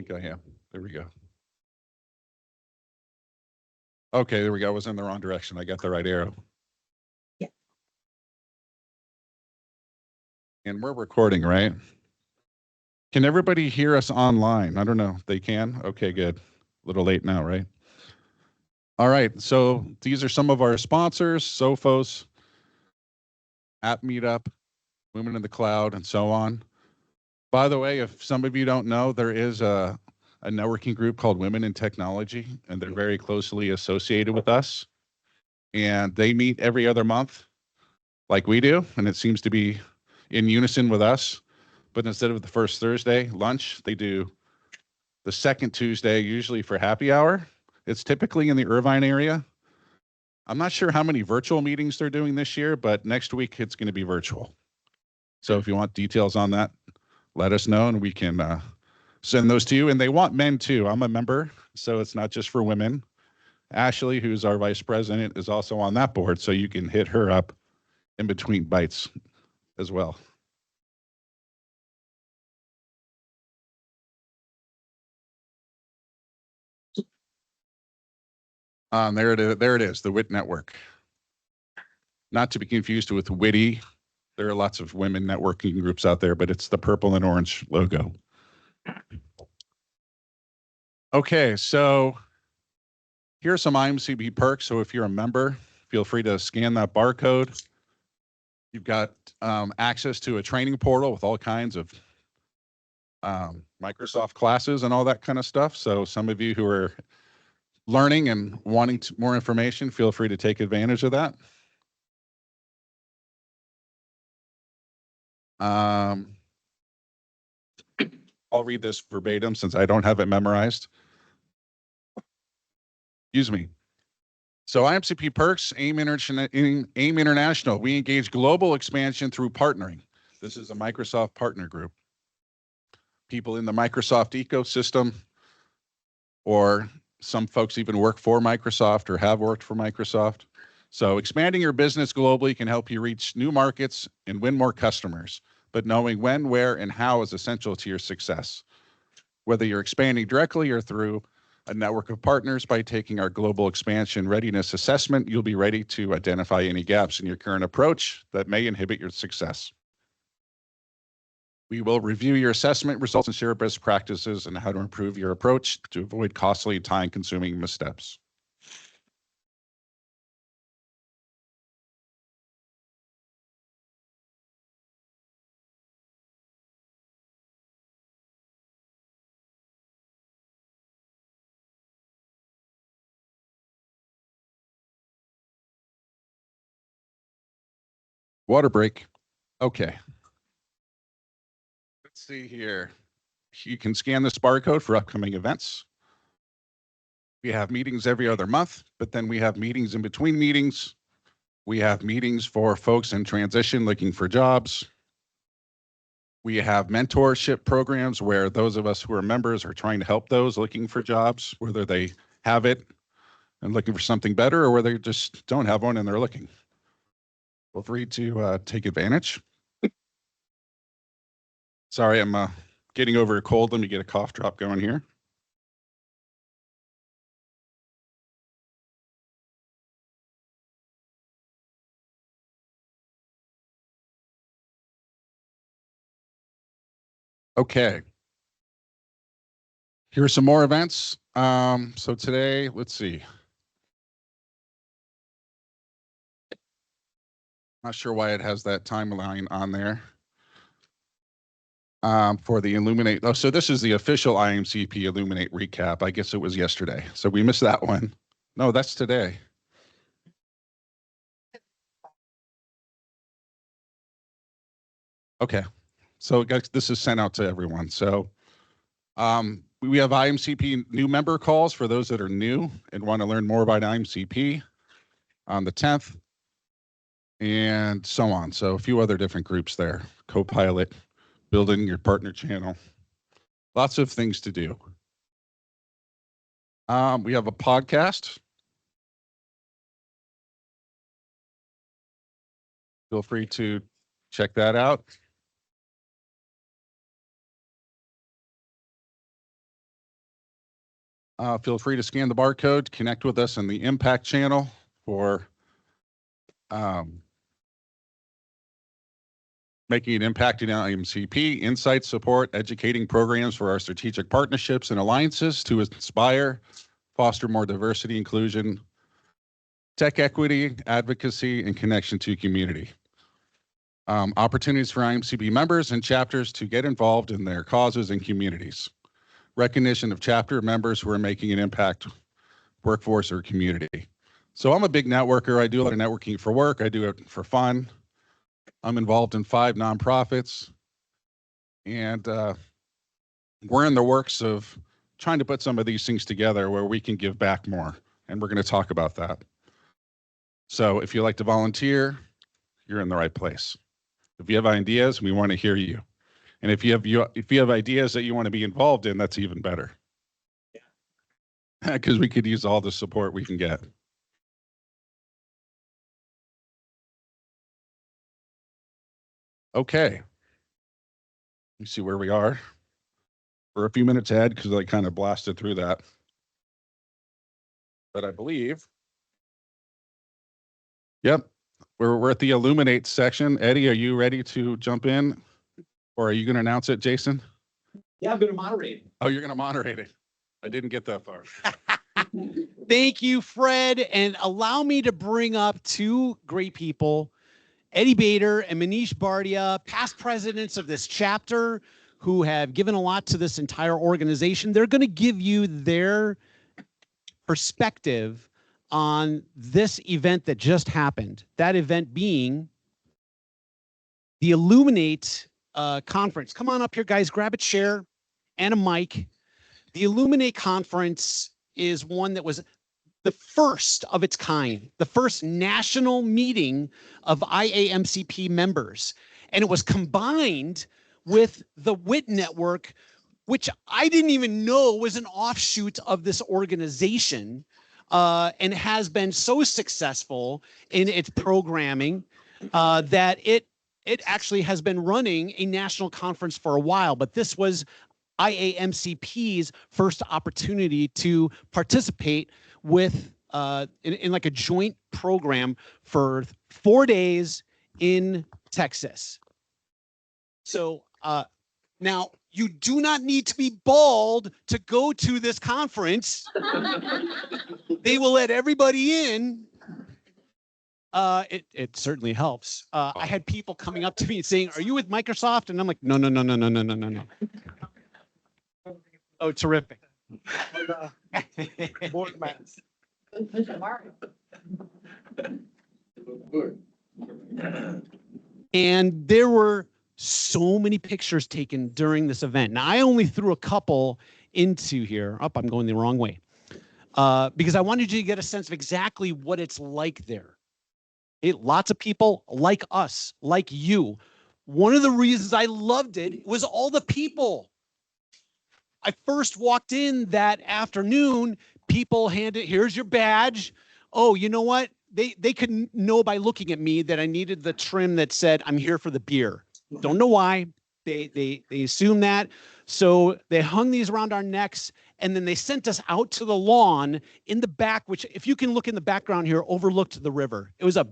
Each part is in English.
think I am. There we go. Okay, there we go. I was in the wrong direction. I got the right arrow. Yeah. And we're recording, right? Can everybody hear us online? I don't know. They can? Okay, good. A little late now, right? All right. So these are some of our sponsors, Sophos, App Meetup, Women in the Cloud, and so on. By the way, if some of you don't know, there is a networking group called Women in Technology, and they're very closely associated with us. And they meet every other month, like we do, and it seems to be in unison with us. But instead of the first Thursday lunch, they do the second Tuesday, usually for happy hour. It's typically in the Irvine area. I'm not sure how many virtual meetings they're doing this year, but next week it's going to be virtual. So if you want details on that, let us know and we can send those to you. And they want men too. I'm a member, so it's not just for women. Ashley, who's our vice president, is also on that board, so you can hit her up in between Bytes as well. There it is, the WIT network. Not to be confused with Witty. There are lots of women networking groups out there, but it's the purple and orange logo. Okay, so here are some IAMCP perks. So if you're a member, feel free to scan that barcode. You've got access to a training portal with all kinds of Microsoft classes and all that kind of stuff. So some of you who are learning and wanting more information, feel free to take advantage of that. I'll read this verbatim since I don't have it memorized. Excuse me. So IAMCP perks, AIM International. We engage global expansion through partnering. This is a Microsoft partner group. People in the Microsoft ecosystem, or some folks even work for Microsoft or have worked for Microsoft. So expanding your business globally can help you reach new markets and win more customers, but knowing when, where, and how is essential to your success. Whether you're expanding directly or through a network of partners, by taking our global expansion readiness assessment, you'll be ready to identify any gaps in your current approach that may inhibit your success. We will review your assessment results and share best practices and how to improve your approach to avoid costly, time-consuming missteps. Water break. Okay. Let's see here. You can scan this barcode for upcoming events. We have meetings every other month, but then we have meetings in between meetings. We have meetings for folks in transition looking for jobs. We have mentorship programs where those of us who are members are trying to help those looking for jobs, whether they have it and looking for something better or whether they just don't have one and they're looking. Feel free to take advantage. Sorry, I'm getting over a cold. Let me get a cough drop going here. Okay. Here are some more events. So today, let's see. Not sure why it has that timeline on there. For the Illuminate. Oh, so this is the official IAMCP Illuminate recap. I guess it was yesterday. So we missed that one. No, that's today. Okay. So guys, this is sent out to everyone. So we have IAMCP new member calls for those that are new and want to learn more about IAMCP on the 10th and so on. So a few other different groups there. Copilot, building your partner channel. Lots of things to do. We have a podcast. Feel free to check that out. Feel free to scan the barcode, connect with us in the Impact channel for making an impact in IAMCP, insight support, educating programs for our strategic partnerships and alliances to inspire, foster more diversity, inclusion, tech equity, advocacy, and connection to community. Opportunities for IAMCP members and chapters to get involved in their causes and communities. Recognition of chapter members who are making an impact, workforce or community. So I'm a big networker. I do a lot of networking for work. I do it for fun. I'm involved in 5 nonprofits, and we're in the works of trying to put some of these things together where we can give back more, and we're going to talk about that. So if you like to volunteer, you're in the right place. If you have ideas, we want to hear you. And if you have ideas that you want to be involved in, that's even better. Yeah. Because we could use all the support we can get. Okay. Let me see where we are. We're a few minutes ahead because I kind of blasted through that. But I believe, yep, we're at the Illuminate section. Eddie, are you ready to jump in? Or are you going to announce it, Jason? Yeah, I'm going to moderate. Oh, you're going to moderate it. I didn't get that far. Thank you, Fred. And allow me to bring up 2 great people, Eddie Bader and Manish Bardia, past presidents of this chapter who have given a lot to this entire organization. They're going to give you their perspective on this event that just happened. That event being the Illuminate Conference. Come on up here, guys. Grab a chair and a mic. The Illuminate Conference is one that was the first of its kind, the first national meeting of IAMCP members. And it was combined with the WIT network, which I didn't even know was an offshoot of this organization, and has been so successful in its programming that it actually has been running a national conference for a while. But this was IAMCP's first opportunity to participate with in like a joint program for 4 days in Texas. So now you do not need to be bald to go to this conference. They will let everybody in. It certainly helps. I had people coming up to me and saying, "Are you with Microsoft?" And I'm like, "No, no, no, no, no, no, no, no, no." Oh, terrific. Board maps. And there were so many pictures taken during this event. Now, I only threw a couple into here. I'm going the wrong way. Because I wanted you to get a sense of exactly what it's like there. Lots of people like us, like you. One of the reasons I loved it was all the people. I first walked in that afternoon, people handed, here's your badge. Oh, you know what? They could know by looking at me that I needed the trim that said, I'm here for the beer. Don't know why. They assumed that. So they hung these around our necks, and then they sent us out to the lawn in the back, which, if you can look in the background here, overlooked the river. It was a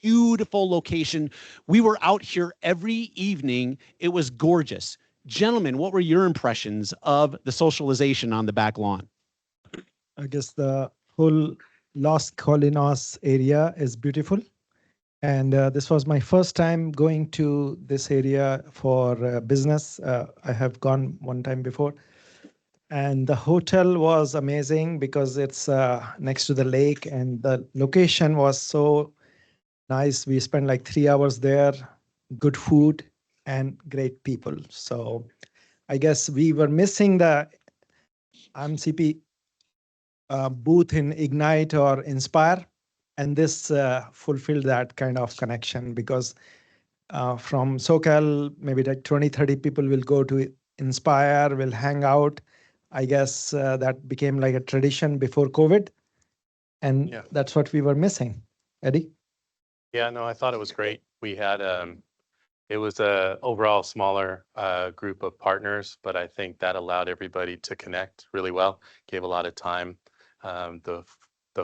beautiful location. We were out here every evening. It was gorgeous. Gentlemen, what were your impressions of the socialization on the back lawn? I guess the whole Los Colinas area is beautiful. And this was my first time going to this area for business. I have gone one time before. And the hotel was amazing because it's next to the lake, and the location was so nice. We spent like 3 hours there, good food and great people. So I guess we were missing the IAMCP booth in Ignite or Inspire. And this fulfilled that kind of connection, because from SoCal, maybe like 20, 30 people will go to Inspire, will hang out. I guess that became like a tradition before COVID. And yeah, that's what we were missing. Eddie? Yeah, no, I thought it was great. We had It was a overall smaller group of partners, but I think that allowed everybody to connect really well. Gave a lot of time. The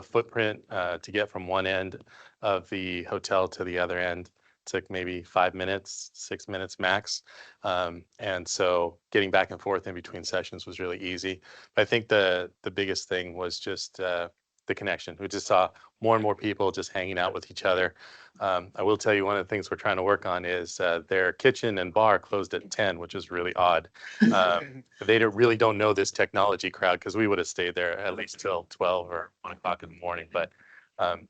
footprint to get from one end of the hotel to the other end took maybe 5 minutes, 6 minutes max. And so getting back and forth in between sessions was really easy. But I think the biggest thing was just the connection. We just saw more and more people just hanging out with each other. I will tell you, one of the things we're trying to work on is their kitchen and bar closed at 10, which is really odd. They really don't know this technology crowd, because we would have stayed there at least till 12 or 1 o'clock in the morning. But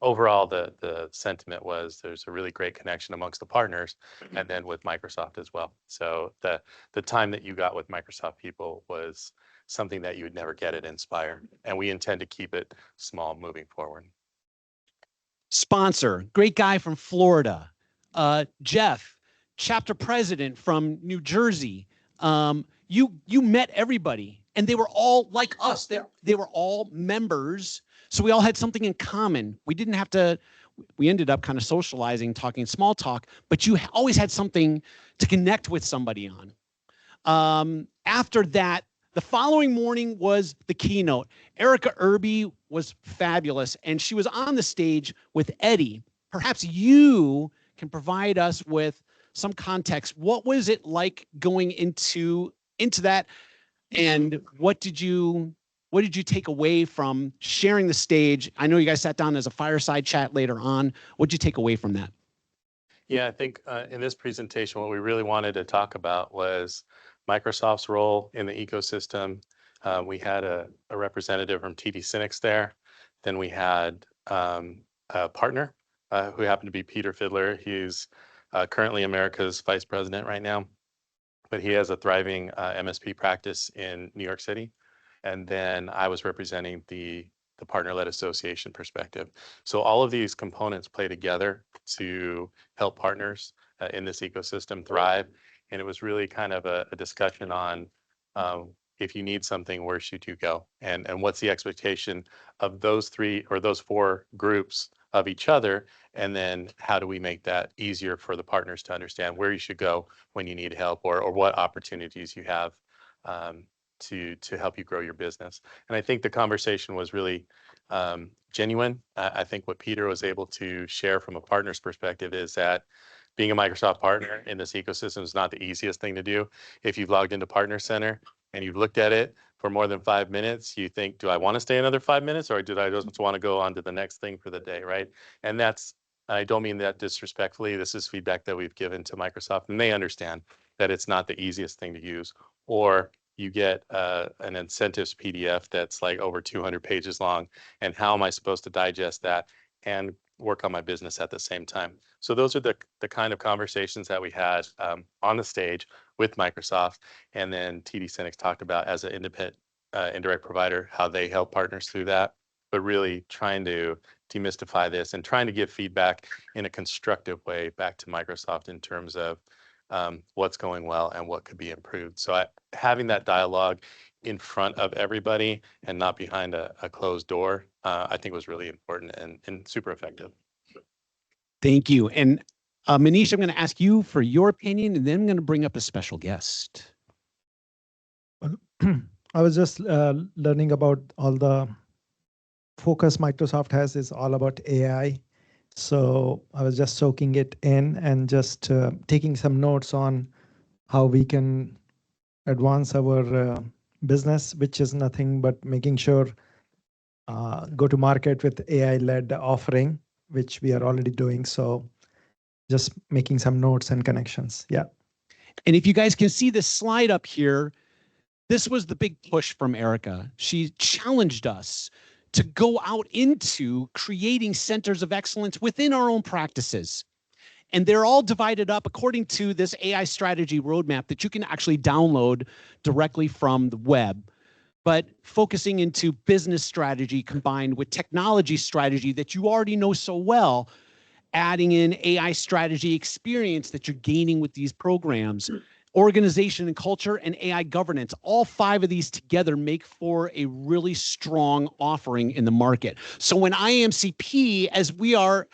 overall, the sentiment was there's a really great connection amongst the partners, and then with Microsoft as well. So the time that you got with Microsoft people was something that you would never get at Inspire, and we intend to keep it small moving forward. Sponsor, great guy from Florida. Jeff, chapter president from New Jersey. You met everybody, and they were all like us. They were all members, so we all had something in common. We didn't have to. We ended up kind of socializing, talking small talk, but you always had something to connect with somebody on. After that, the following morning was the keynote. Erica Irby was fabulous, and she was on the stage with Eddie. Perhaps you can provide us with some context. What was it like going into that, and what did you take away from sharing the stage? I know you guys sat down as a fireside chat later on. What did you take away from that? Yeah, I think in this presentation, what we really wanted to talk about was Microsoft's role in the ecosystem. We had a representative from TD SYNNEX there. Then we had a partner who happened to be Peter Fiddler. He's currently America's vice president right now, but he has a thriving MSP practice in New York City. And then I was representing the partner-led association perspective. So all of these components play together to help partners in this ecosystem thrive. And it was really kind of a discussion on if you need something, where should you go? And what's the expectation of those three or those four groups of each other? And then how do we make that easier for the partners to understand where you should go when you need help, or what opportunities you have to help you grow your business. And I think the conversation was really genuine. I think what Peter was able to share from a partner's perspective is that being a Microsoft partner in this ecosystem is not the easiest thing to do. If you've logged into Partner Center and you've looked at it for more than 5 minutes, you think, do I want to stay another 5 minutes, or did I just want to go on to the next thing for the day, right? And I don't mean that disrespectfully. This is feedback that we've given to Microsoft, and they understand that it's not the easiest thing to use. Or you get an incentives PDF that's like over 200 pages long, and how am I supposed to digest that and work on my business at the same time? So those are the kind of conversations that we had on the stage with Microsoft. And then TD SYNNEX talked about, as an independent indirect provider, how they help partners through that, but really trying to demystify this and trying to give feedback in a constructive way back to Microsoft in terms of what's going well and what could be improved. So having that dialogue in front of everybody and not behind a closed door, I think was really important and super effective. Thank you. And Manish, I'm going to ask you for your opinion, and then I'm going to bring up a special guest. I was just learning about all the focus Microsoft has is all about AI. So I was just soaking it in and just taking some notes on how we can advance our business, which is nothing but making sure go to market with AI-led offering, which we are already doing. So just making some notes and connections. Yeah. And if you guys can see this slide up here, this was the big push from Erica. She challenged us to go out into creating centers of excellence within our own practices. And they're all divided up according to this AI strategy roadmap that you can actually download directly from the web, but focusing into business strategy combined with technology strategy that you already know so well, adding in AI strategy experience that you're gaining with these programs, organization and culture, and AI governance. All 5 of these together make for a really strong offering in the market. So when IAMCP, as we are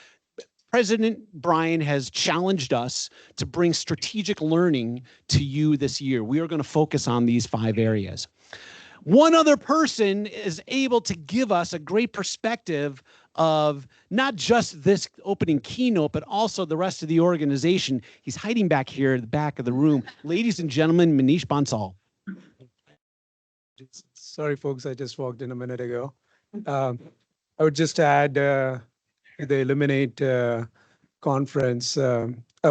President Brian has challenged us to bring strategic learning to you this year. We are going to focus on these 5 areas. One other person is able to give us a great perspective of not just this opening keynote, but also the rest of the organization. He's hiding back here at the back of the room. Ladies and gentlemen, Manish Bansal. Sorry, folks, I just walked in a minute ago. I would just add the Illuminate conference.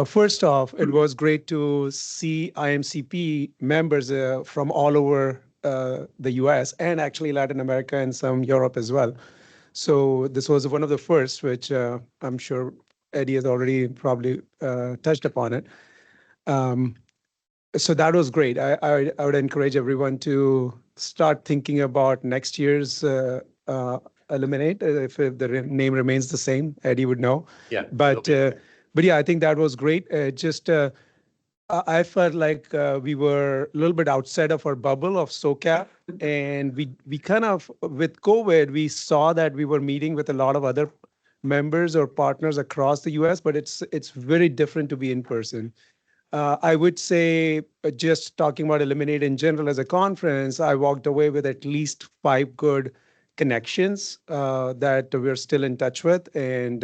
First off, it was great to see IAMCP members from all over the US and actually Latin America and some Europe as well. So this was one of the first, which I'm sure Eddie has already probably touched upon it. So that was great. I would encourage everyone to start thinking about next year's Illuminate, if the name remains the same. Eddie would know. Yeah. But yeah, I think that was great. I felt like we were a little bit outside of our bubble of SoCal, and we kind of, with COVID, we saw that we were meeting with a lot of other members or partners across the US, but it's very different to be in person. I would say, just talking about Illuminate in general as a conference, I walked away with at least 5 good connections that we're still in touch with and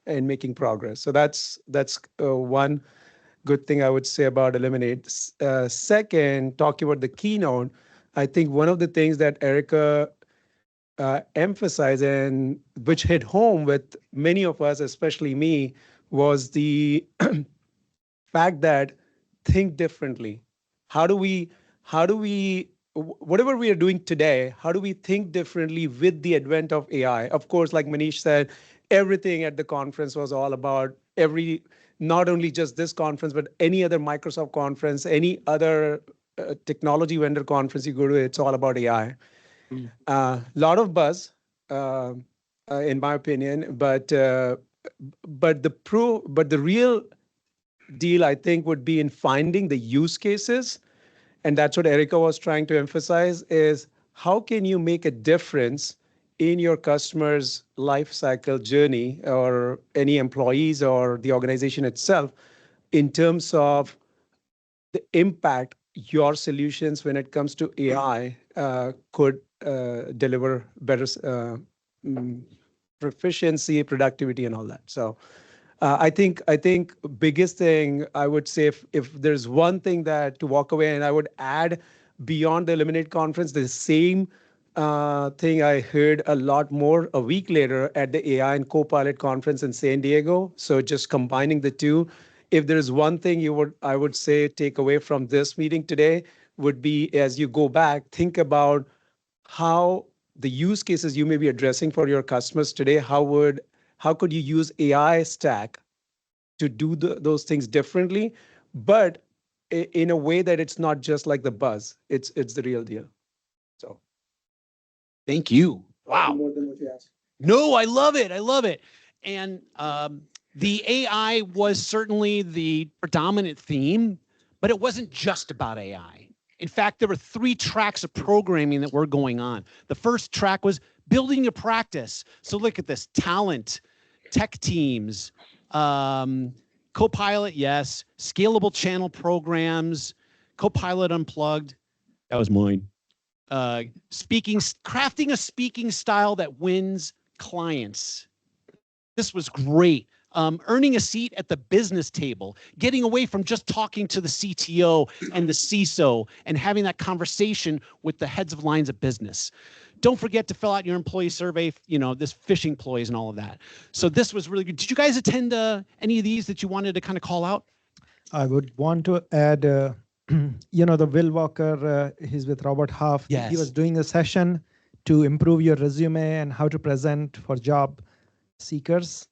making progress. So that's one good thing I would say about Illuminate. Second, talking about the keynote, I think one of the things that Erica emphasized and which hit home with many of us, especially me, was the fact that think differently. How do we, whatever we are doing today, how do we think differently with the advent of AI? Of course, like Manish said, everything at the conference was all about not only just this conference, but any other Microsoft conference, any other technology vendor conference you go to, it's all about AI. Lot of buzz, in my opinion, but the real deal, I think, would be in finding the use cases. And that's what Erica was trying to emphasize, is how can you make a difference in your customer's life cycle journey, or any employees or the organization itself, in terms of the impact your solutions when it comes to AI could deliver better proficiency, productivity, and all that. So I think biggest thing I would say, if there's one thing that to walk away, and I would add beyond the Illuminate conference, the same thing I heard a lot more a week later at the AI and Copilot conference in San Diego. So just combining the two, if there's one thing I would say take away from this meeting today, would be, as you go back, think about how the use cases you may be addressing for your customers today, how could you use AI stack to do those things differently, but in a way that it's not just like the buzz, it's the real deal. So. Thank you. Wow. More than what you asked. No, I love it. I love it. And the AI was certainly the predominant theme, but it wasn't just about AI. In fact, there were 3 tracks of programming that were going on. The first track was building your practice. So look at this: talent, tech teams, Copilot, yes, scalable channel programs, Copilot Unplugged. That was mine. Crafting a speaking style that wins clients. This was great. Earning a seat at the business table, getting away from just talking to the CTO and the CISO and having that conversation with the heads of lines of business. Don't forget to fill out your employee survey, this phishing employees and all of that. So this was really good. Did you guys attend any of these that you wanted to kind of call out? I would want to add, the Will Walker, he's with Robert Half. Yes. He was doing a session to improve your resume and how to present for job seekers.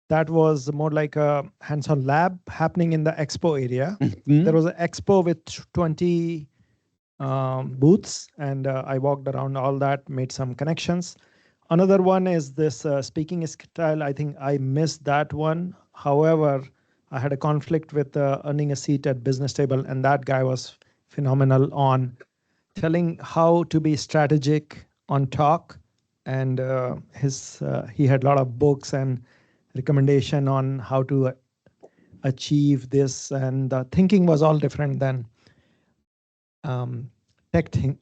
That was more like a hands-on lab happening in the expo area. Mm-hmm. There was an expo with 20 booths, and I walked around all that, made some connections. Another one is this speaking style. I think I missed that one. However, I had a conflict with earning a seat at business table, and that guy was phenomenal on telling how to be strategic on talk. And he had a lot of books and recommendation on how to achieve this, and the thinking was all different than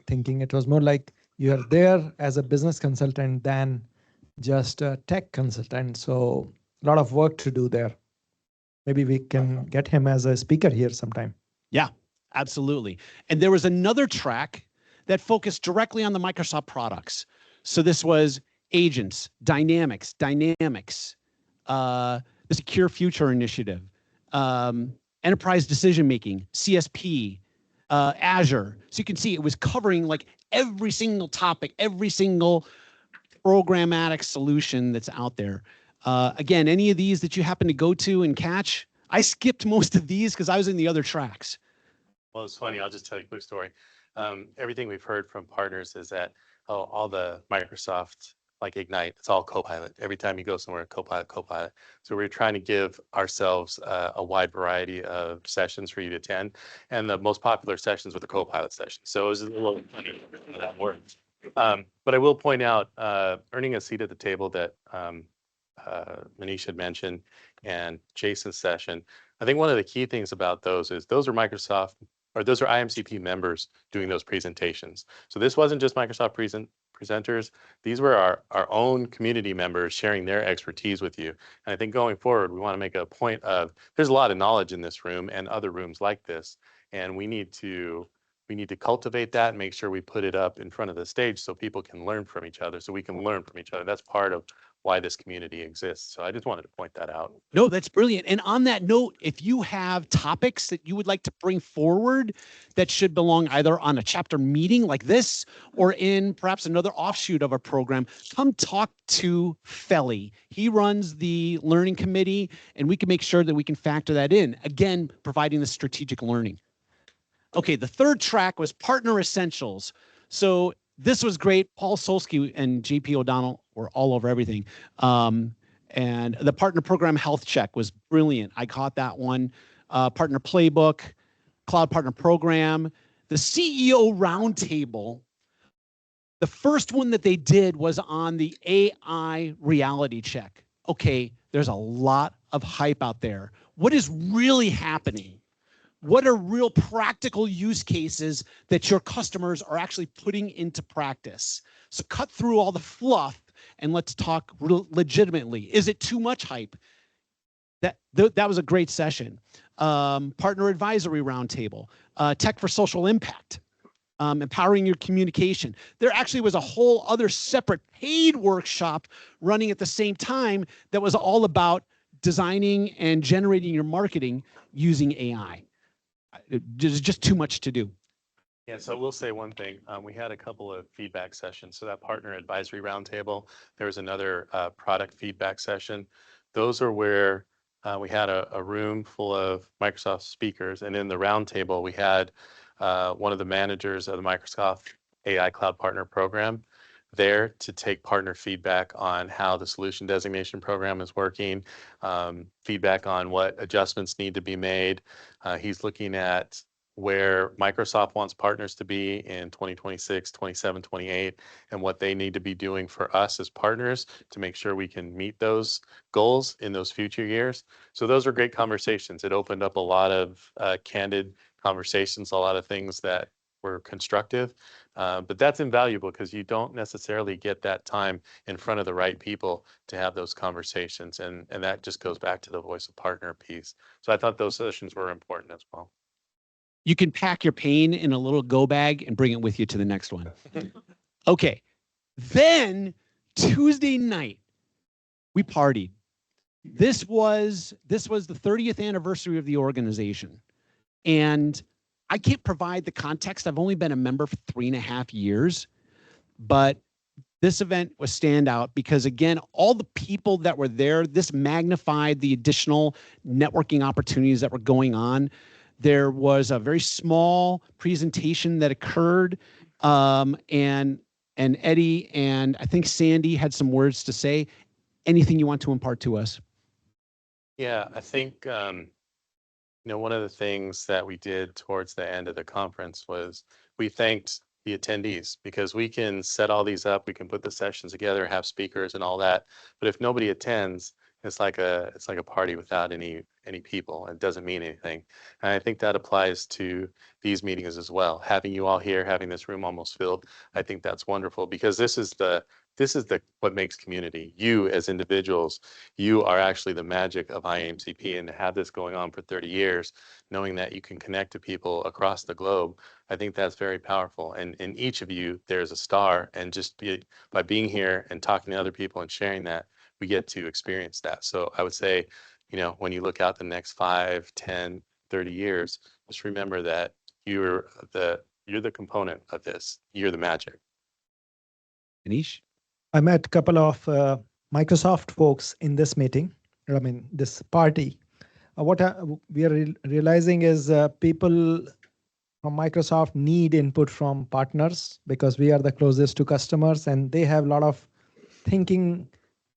thinking. It was more like you are there as a business consultant than just a tech consultant. So a lot of work to do there. Maybe we can get him as a speaker here sometime. Yeah, absolutely. And there was another track that focused directly on the Microsoft products. So this was agents, dynamics, the Secure Future Initiative, enterprise decision-making, CSP, Azure. So you can see it was covering like every single topic, every single programmatic solution that's out there. Again, any of these that you happen to go to and catch, I skipped most of these because I was in the other tracks. Well, it's funny. I'll just tell you a quick story. Everything we've heard from partners is that all the Microsoft, like Ignite, it's all Copilot. Every time you go somewhere, Copilot. So we're trying to give ourselves a wide variety of sessions for you to attend. And the most popular sessions were the Copilot sessions. So it was a little funny how that worked. But I will point out, earning a seat at the table that Manish had mentioned and Jason's session. I think one of the key things about those is those are Microsoft, or those are IAMCP members doing those presentations. So this wasn't just Microsoft presenters. These were our own community members sharing their expertise with you. And I think going forward, we want to make a point of, there's a lot of knowledge in this room and other rooms like this. And we need to cultivate that and make sure we put it up in front of the stage so people can learn from each other, so we can learn from each other. That's part of why this community exists. So I just wanted to point that out. No, that's brilliant. And on that note, if you have topics that you would like to bring forward that should belong either on a chapter meeting like this or in perhaps another offshoot of our program, come talk to Felly. He runs the learning committee, and we can make sure that we can factor that in. Again, providing the strategic learning. Okay, the third track was Partner Essentials. So this was great. Paul Solsky and JP O'Donnell were all over everything. And the Partner Program Health Check was brilliant. I caught that one. Partner Playbook, Cloud Partner Program, the CEO Roundtable. The first one that they did was on the AI reality check. Okay, there's a lot of hype out there. What is really happening? What are real practical use cases that your customers are actually putting into practice? So cut through all the fluff and let's talk legitimately. Is it too much hype? That was a great session. Partner Advisory Roundtable, Tech for Social Impact, empowering your communication. There actually was a whole other separate paid workshop running at the same time that was all about designing and generating your marketing using AI. There's just too much to do. Yeah, so we'll say one thing. We had a couple of feedback sessions. So that Partner Advisory Roundtable, there was another product feedback session. Those are where we had a room full of Microsoft speakers. And in the roundtable, we had one of the managers of the Microsoft AI Cloud Partner Program there to take partner feedback on how the solution designation program is working, feedback on what adjustments need to be made. He's looking at where Microsoft wants partners to be in 2026, 27, 28, and what they need to be doing for us as partners to make sure we can meet those goals in those future years. So those are great conversations. It opened up a lot of candid conversations, a lot of things that were constructive, but that's invaluable because you don't necessarily get that time in front of the right people to have those conversations. And that just goes back to the voice of partner piece. So I thought those sessions were important as well. You can pack your pain in a little go bag and bring it with you to the next one. Okay. Then Tuesday night, we partied. This was the 30th anniversary of the organization. And I can't provide the context. I've only been a member for 3.5 years, but this event was standout because, again, all the people that were there, this magnified the additional networking opportunities that were going on. There was a very small presentation that occurred, and Eddie and I think Sandy had some words to say. Anything you want to impart to us? Yeah, I think one of the things that we did towards the end of the conference was we thanked the attendees because we can set all these up, we can put the sessions together, have speakers and all that. But if nobody attends, It's like a party without any people. It doesn't mean anything. And I think that applies to these meetings as well. Having you all here, having this room almost filled, I think that's wonderful, because this is what makes community. You as individuals, you are actually the magic of IAMCP, and to have this going on for 30 years, knowing that you can connect to people across the globe, I think that's very powerful. And in each of you, there's a star, and by being here and talking to other people and sharing that, we get to experience that. So I would say, when you look out the next 5, 10, 30 years, just remember that you're the component of this. You're the magic. Manish? I met a couple of Microsoft folks in this meeting, this party. What we are realizing is people from Microsoft need input from partners, because we are the closest to customers and they have a lot of thinking.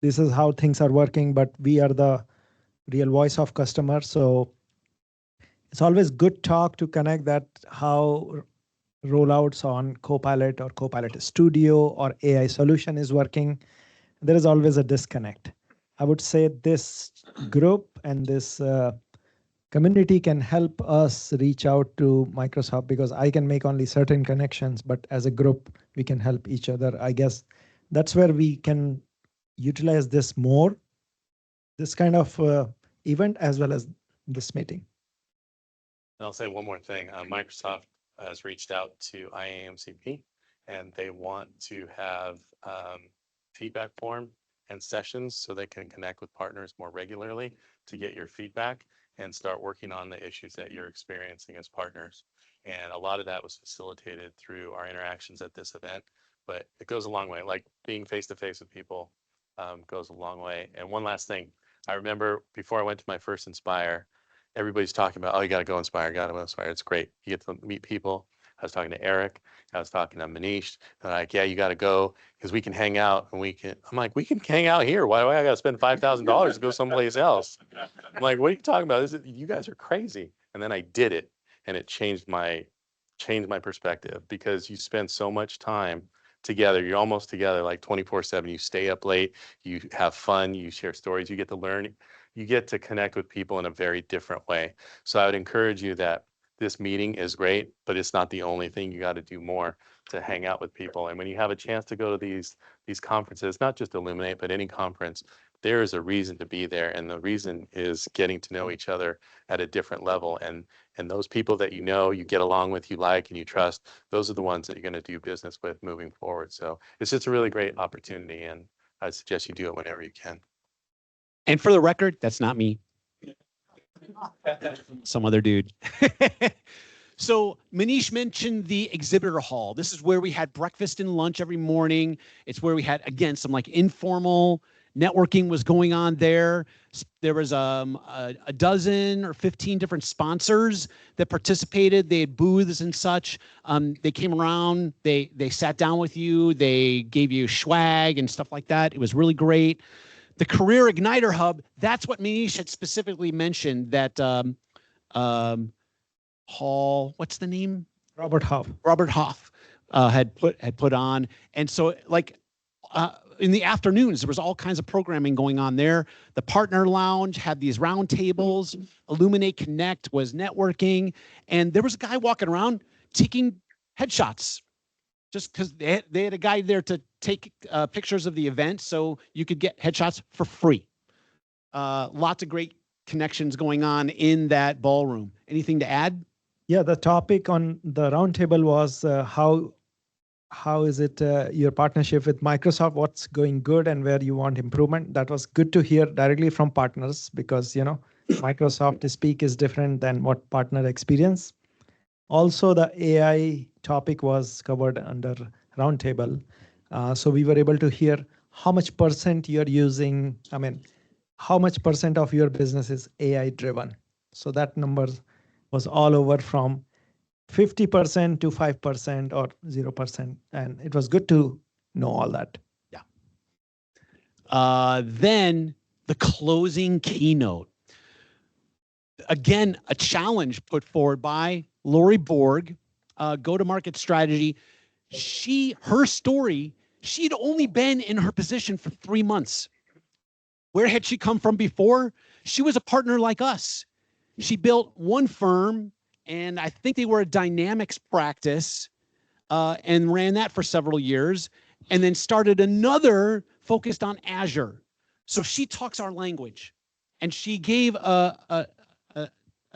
This is how things are working, but we are the real voice of customers. So it's always good talk to connect that how rollouts on Copilot or Copilot Studio or AI solution is working. There is always a disconnect. I would say this group and this community can help us reach out to Microsoft, because I can make only certain connections, but as a group, we can help each other. I guess that's where we can utilize this more, this kind of event, as well as this meeting. And I'll say one more thing. Microsoft has reached out to IAMCP, and they want to have feedback form and sessions so they can connect with partners more regularly to get your feedback and start working on the issues that you're experiencing as partners. And a lot of that was facilitated through our interactions at this event, but it goes a long way. Like being face-to-face with people goes a long way. And one last thing, I remember before I went to my first Inspire, everybody's talking about, oh, you got to go Inspire, got to go Inspire. It's great. You get to meet people. I was talking to Eric. I was talking to Manish. They're like, yeah, you got to go because we can hang out and I'm like, we can hang out here. Why do I got to spend $5,000 to go someplace else? I'm like, what are you talking about? You guys are crazy. And then I did it, and it changed my perspective, because you spend so much time together. You're almost together like 24/7. You stay up late, you have fun, you share stories, you get to learn, you get to connect with people in a very different way. So I would encourage you that this meeting is great, but it's not the only thing. You got to do more to hang out with people. And when you have a chance to go to these conferences, not just Illuminate, but any conference, there is a reason to be there. And the reason is getting to know each other at a different level. And those people that you get along with, you like, and you trust, those are the ones that you're going to do business with moving forward. So it's just a really great opportunity, and I suggest you do it whenever you can. And for the record, that's not me. Some other dude. So Manish mentioned the exhibitor hall. This is where we had breakfast and lunch every morning. It's where we had, again, some like informal networking was going on there. There was a dozen or 15 different sponsors that participated. They had booths and such. They came around, they sat down with you, they gave you swag and stuff like that. It was really great. The Career Igniter Hub, that's what Manish had specifically mentioned, that Hall, what's the name? Robert Hoff. Robert Hoff had put on. And so like in the afternoons, there was all kinds of programming going on there. The Partner Lounge had these round tables. Illuminate Connect was networking. And there was a guy walking around taking headshots, just because they had a guy there to take pictures of the event, so you could get headshots for free. Lots of great connections going on in that ballroom. Anything to add? Yeah, the topic on the roundtable was how is it your partnership with Microsoft? What's going good and where you want improvement? That was good to hear directly from partners, because Microsoft speak is different than what partner experience. Also, the AI topic was covered under roundtable. So we were able to hear how much % you're using. How much % of your business is AI driven. So that number was all over from 50% to 5% or 0%. And it was good to know all that. Yeah. Then the closing keynote. Again, a challenge put forward by Lori Borg, go-to-market strategy. Her story, she'd only been in her position for 3 months. Where had she come from before? She was a partner like us. She built one firm, and I think they were a dynamics practice, and ran that for several years, and then started another focused on Azure. So she talks our language, and she gave a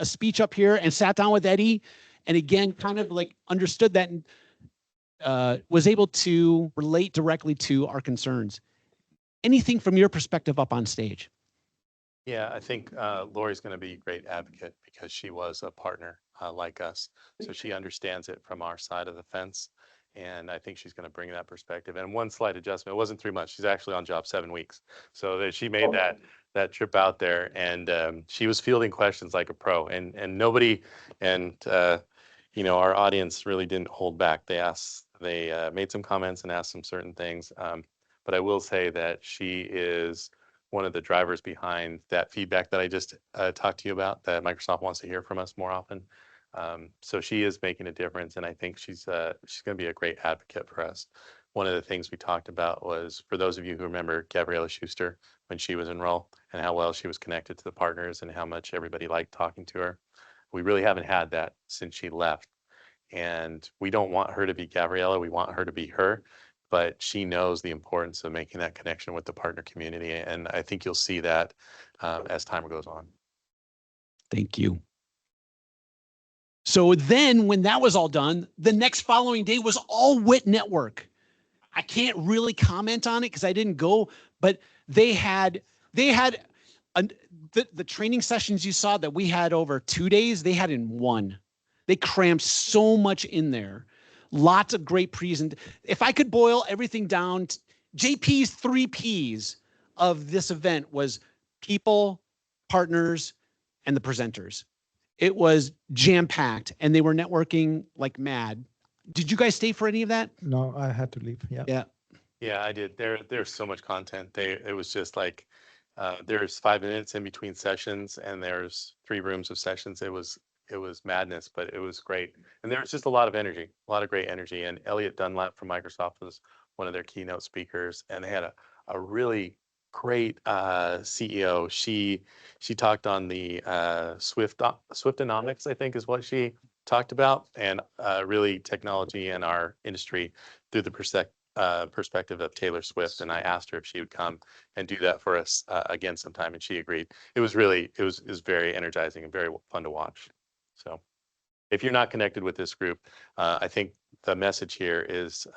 speech up here and sat down with Eddie, and again, kind of like understood that and was able to relate directly to our concerns. Anything from your perspective up on stage? Yeah, I think Lori's going to be a great advocate because she was a partner like us. So she understands it from our side of the fence. And I think she's going to bring that perspective. And one slight adjustment, it wasn't 3 months. She's actually on job 7 weeks. So that she made that trip out there, and she was fielding questions like a pro. And nobody, and you know, our audience really didn't hold back. They made some comments and asked some certain things. But I will say that she is one of the drivers behind that feedback that I just talked to you about, that Microsoft wants to hear from us more often. So she is making a difference, and I think she's going to be a great advocate for us. One of the things we talked about was, for those of you who remember Gabriella Schuster when she was in role, and how well she was connected to the partners and how much everybody liked talking to her. We really haven't had that since she left. And we don't want her to be Gabriella, we want her to be her. But she knows the importance of making that connection with the partner community. And I think you'll see that as time goes on. Thank you. So then when that was all done, the next following day was all WIT Network. I can't really comment on it because I didn't go, but they had the training sessions you saw that we had over 2 days, they had in one. They crammed so much in there. Lots of great If I could boil everything down, JP's 3 Ps of this event was people, partners, and the presenters. It was jam-packed, and they were networking like mad. Did you guys stay for any of that? No, I had to leave. Yeah. Yeah. Yeah, I did. There's so much content. It was just like there's 5 minutes in between sessions, and there's 3 rooms of sessions. It was madness, but it was great. And there was just a lot of energy, a lot of great energy. And Elliot Dunlap from Microsoft was one of their keynote speakers, and they had a really great CEO. She talked on the Swiftonomics, I think is what she talked about, and really technology in our industry through the perspective of Taylor Swift. And I asked her if she would come and do that for us again sometime, and she agreed. It was very energizing and very fun to watch. So if you're not connected with this group, I think the message here is,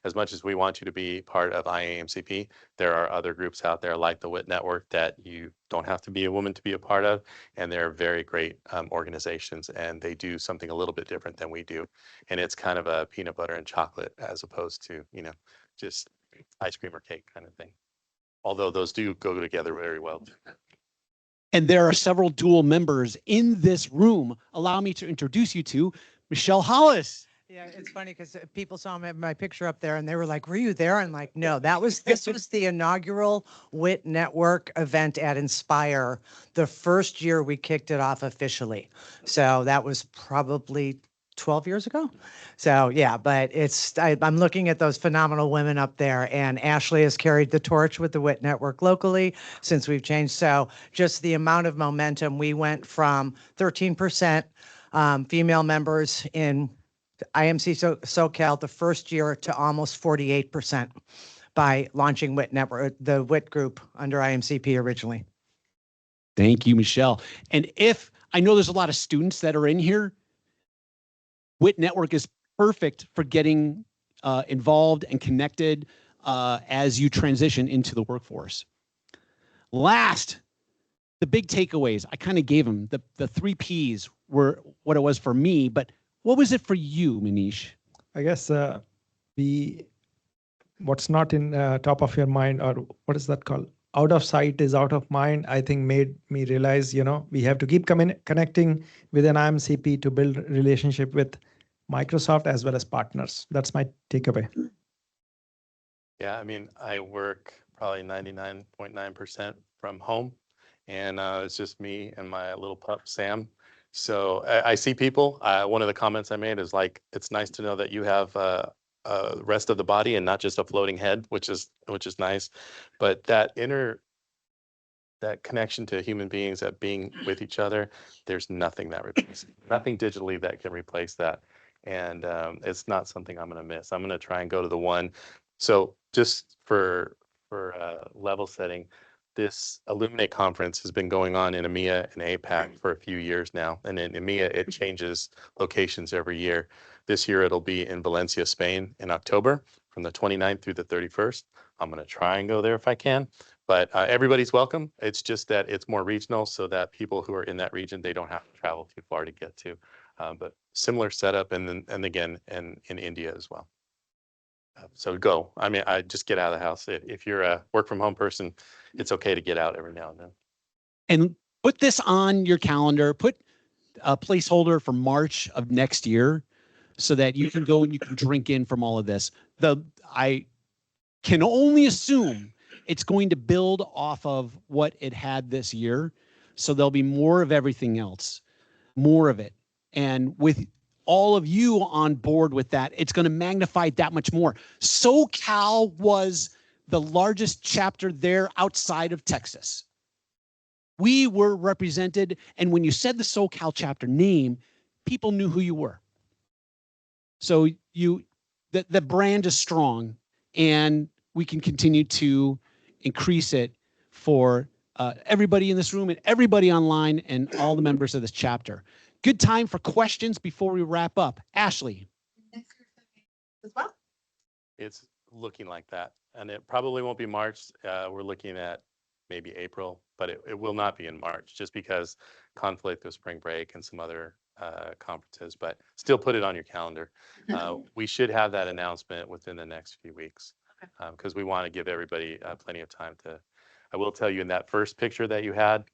as much as we want you to be part of IAMCP, there are other groups out there like the WIT Network that you don't have to be a woman to be a part of, and they're very great organizations, and they do something a little bit different than we do. And it's kind of a peanut butter and chocolate as opposed to, you know, just ice cream or cake kind of thing. Although those do go together very well. And there are several dual members in this room. Allow me to introduce you to Michelle Hollis. Yeah, it's funny because people saw my picture up there and they were like, were you there? And like, no, this was the inaugural WIT Network event at Inspire, the first year we kicked it off officially. So that was probably 12 years ago. So yeah, but I'm looking at those phenomenal women up there, and Ashley has carried the torch with the WIT Network locally since we've changed. So just the amount of momentum, we went from 13% female members in IAMCP SoCal the first year to almost 48% by launching WIT Network, the WIT group under IAMCP originally. Thank you, Michelle. And if I know there's a lot of students that are in here, WIT Network is perfect for getting involved and connected as you transition into the workforce. Last, the big takeaways. I kind of gave them. The 3 Ps were what it was for me, but what was it for you, Manish? I guess what's not in top of your mind, or what is that called? Out of sight is out of mind, I think made me realize, we have to keep connecting within IAMCP to build relationship with Microsoft as well as partners. That's my takeaway. Yeah, I mean, I work probably 99.9% from home, and it's just me and my little pup, Sam. So I see people. One of the comments I made is like, it's nice to know that you have rest of the body and not just a floating head, which is nice. But that that connection to human beings, that being with each other, there's nothing that replaces, nothing digitally that can replace that. And it's not something I'm going to miss. I'm going to try and go to the one. So just for level setting, this Illuminate conference has been going on in EMEA and APAC for a few years now. And in EMEA, it changes locations every year. This year, it'll be in Valencia, Spain in October from the 29th through the 31st. I'm going to try and go there if I can. But everybody's welcome. It's just that it's more regional so that people who are in that region, they don't have to travel too far to get to. But similar setup and again, in India as well. So go. I mean, I just get out of the house. If you're a work from home person, it's okay to get out every now and then. And put this on your calendar, put a placeholder for March of next year so that you can go and you can drink in from all of this. I can only assume it's going to build off of what it had this year. So there'll be more of everything else, more of it. And with all of you on board with that, it's going to magnify it that much more. SoCal was the largest chapter there outside of Texas. We were represented. And when you said the SoCal chapter name, people knew who you were. So the brand is strong, and we can continue to increase it for everybody in this room and everybody online and all the members of this chapter. Good time for questions before we wrap up. Ashley. As well. It's looking like that. And it probably won't be March. We're looking at maybe April, but it will not be in March just because conflict with spring break and some other conferences, but still put it on your calendar. We should have that announcement within the next few weeks because we want to give everybody plenty of time to. I will tell you, in that first picture that you had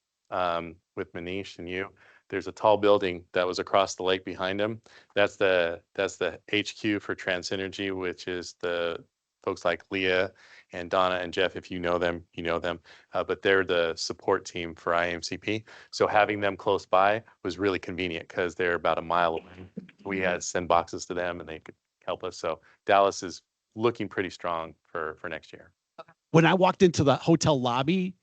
with Manish and you, there's a tall building that was across the lake behind him. That's the HQ for TransEnergy, which is the folks like Leah and Donna and Jeff. If you know them, you know them. But they're the support team for IAMCP. So having them close by was really convenient because they're about a mile away. We had to send boxes to them and they could help us. So Dallas is looking pretty strong for next year. When I walked into the hotel lobby,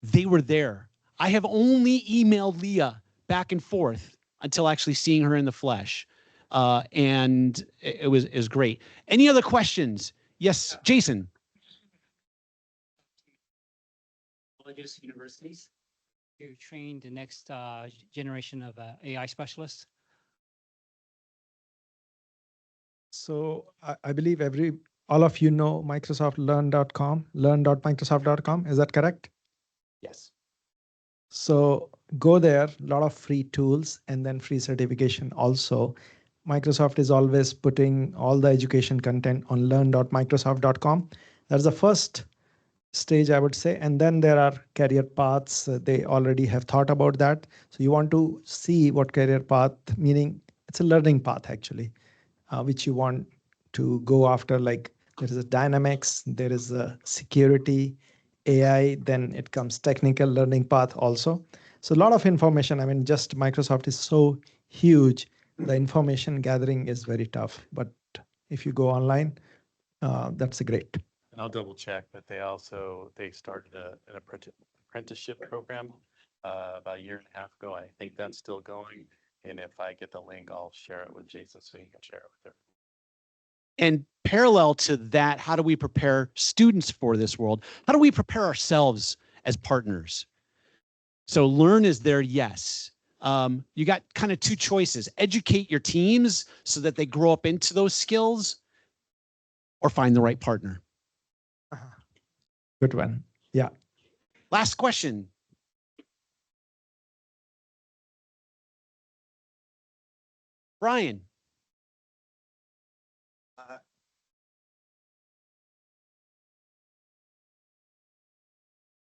they were there. I have only emailed Leah back and forth until actually seeing her in the flesh. And it was great. Any other questions? Yes, Jason. Colleges, universities to train the next generation of AI specialists? So I believe all of you know MicrosoftLearn.com, learn.microsoft.com. Is that correct? Yes. So go there, a lot of free tools and then free certification also. Microsoft is always putting all the education content on learn.microsoft.com. That's the first stage, I would say. And then there are career paths. They already have thought about that. So you want to see what career path, meaning it's a learning path actually, which you want to go after. Like there is a dynamics, there is a security, AI, then it comes technical learning path also. So a lot of information. I mean, just Microsoft is so huge. The information gathering is very tough. But if you go online, that's a great. And I'll double check, but they started an apprenticeship program about a year and a half ago. I think that's still going. And if I get the link, I'll share it with Jason so he can share it with her. And parallel to that, how do we prepare students for this world? How do we prepare ourselves as partners? So Learn is there, yes. You got kind of two choices. Educate your teams so that they grow up into those skills, or find the right partner. Good one. Yeah. Last question. Brian.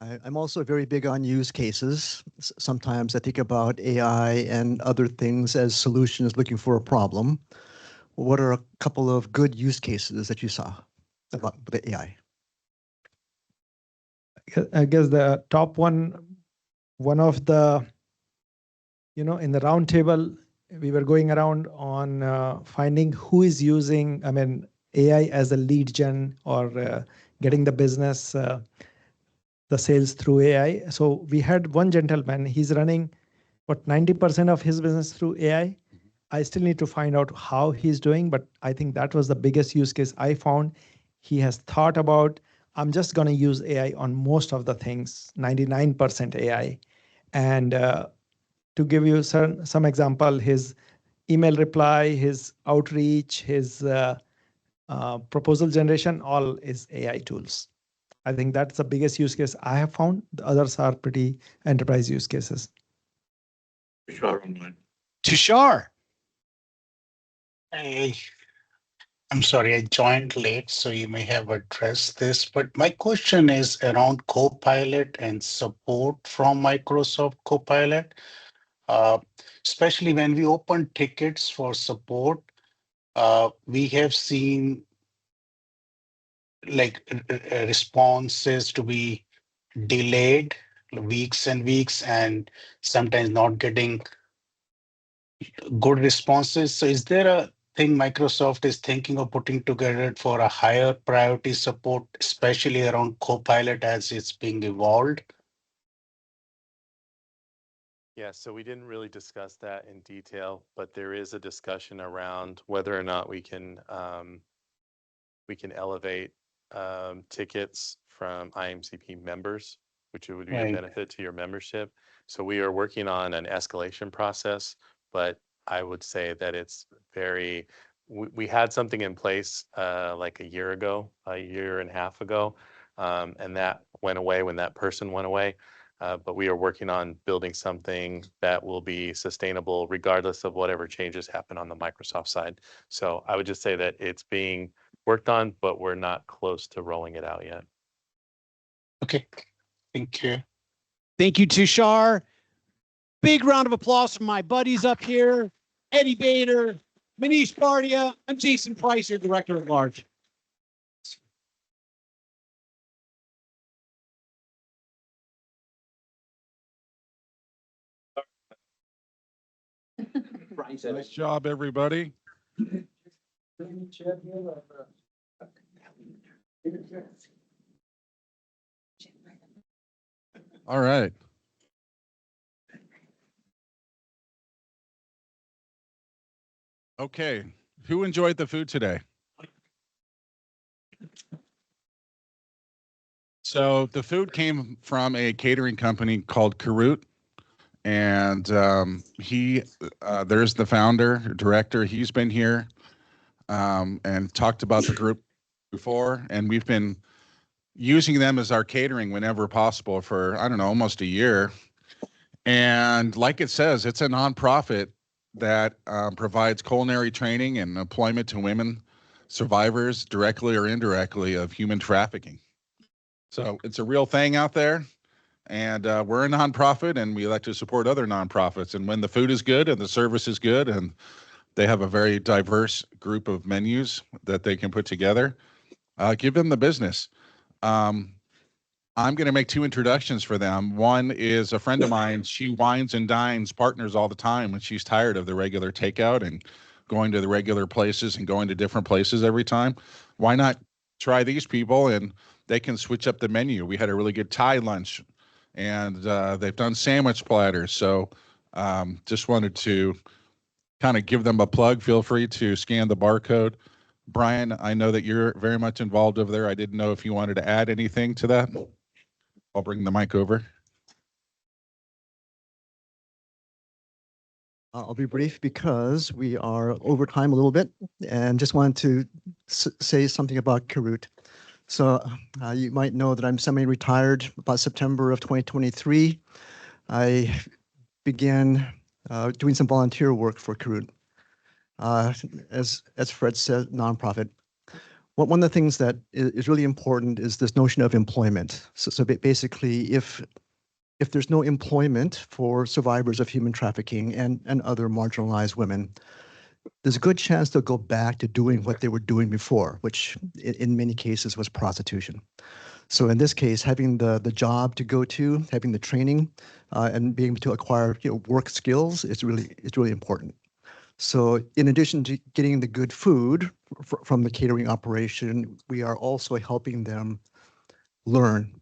I'm also very big on use cases. Sometimes I think about AI and other things as solutions looking for a problem. What are a couple of good use cases that you saw about the AI? I guess the top one of the, in the round table, we were going around on finding who is using, AI as a lead gen or getting the business the sales through AI. So we had one gentleman, he's running 90% of his business through AI. I still need to find out how he's doing, but I think that was the biggest use case I found. He has thought about, I'm just going to use AI on most of the things, 99% AI. And to give you some example, his email reply, his outreach, his proposal generation, all is AI tools. I think that's the biggest use case I have found. The others are pretty enterprise use cases. Tushar. Hey, I'm sorry, I joined late, so you may have addressed this, but my question is around Copilot and support from Microsoft Copilot. Especially when we open tickets for support, we have seen like responses to be delayed weeks and weeks and sometimes not getting good responses. So is there a thing Microsoft is thinking of putting together for a higher priority support, especially around Copilot as it's being evolved? Yeah, so we didn't really discuss that in detail, but there is a discussion around whether or not we can elevate tickets from IAMCP members, which would be a Right. benefit to your membership. So we are working on an escalation process, but I would say that it's very, we had something in place like a year and a half ago, and that went away when that person went away. But we are working on building something that will be sustainable regardless of whatever changes happen on the Microsoft side. So I would just say that it's being worked on, but we're not close to rolling it out yet. Okay, thank you. Thank you, Tushar. Big round of applause from my buddies up here. Eddie Bader, Manish Bardia. I'm Jason Price, your Director at Large. Nice job, everybody. All right. Okay, who enjoyed the food today? So the food came from a catering company called Kherut, and there's the founder, director. He's been here and talked about the group before, and we've been using them as our catering whenever possible for, I don't know, almost a year. And like it says, it's a nonprofit that provides culinary training and employment to women survivors directly or indirectly of human trafficking. So it's a real thing out there. And we're a nonprofit, and we like to support other nonprofits. And when the food is good and the service is good, and they have a very diverse group of menus that they can put together, give them the business. I'm going to make two introductions for them. One is a friend of mine. She wines and dines partners all the time, and she's tired of the regular takeout and going to the regular places and going to different places every time. Why not try these people, and they can switch up the menu? We had a really good Thai lunch, and they've done sandwich platters. So just wanted to kind of give them a plug. Feel free to scan the barcode. Brian, I know that you're very much involved over there. I didn't know if you wanted to add anything to that. I'll bring the mic over. I'll be brief because we are over time a little bit, and just wanted to say something about Kherut. So you might know that I'm semi-retired. About September of 2023, I began doing some volunteer work for Kherut. As Fred said, nonprofit. One of the things that is really important is this notion of employment. So basically, if there's no employment for survivors of human trafficking and other marginalized women, there's a good chance they'll go back to doing what they were doing before, which in many cases was prostitution. So in this case, having the job to go to, having the training, and being able to acquire work skills is really important. So in addition to getting the good food from the catering operation, we are also helping them learn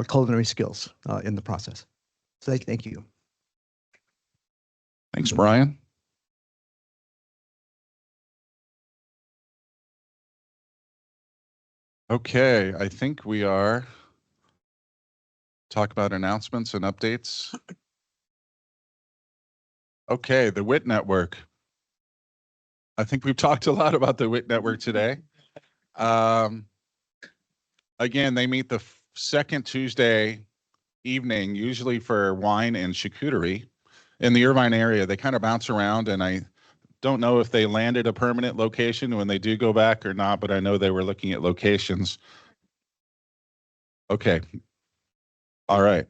culinary skills in the process. So thank you. Thanks, Brian. Okay, I think we are talk about announcements and updates. Okay, the WIT network. I think we've talked a lot about the WIT network today. Again, they meet the second Tuesday evening, usually for wine and charcuterie in the Irvine area. They kind of bounce around, and I don't know if they landed a permanent location when they do go back or not, but I know they were looking at locations. Okay. All right.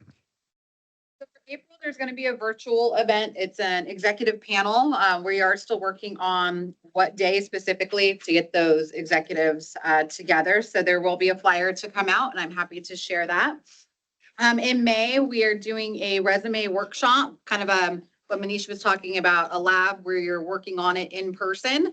So for April, there's going to be a virtual event. It's an executive panel. We are still working on what day specifically to get those executives together. So there will be a flyer to come out, and I'm happy to share that. In May, we are doing a resume workshop, kind of what Manish was talking about, a lab where you're working on it in person.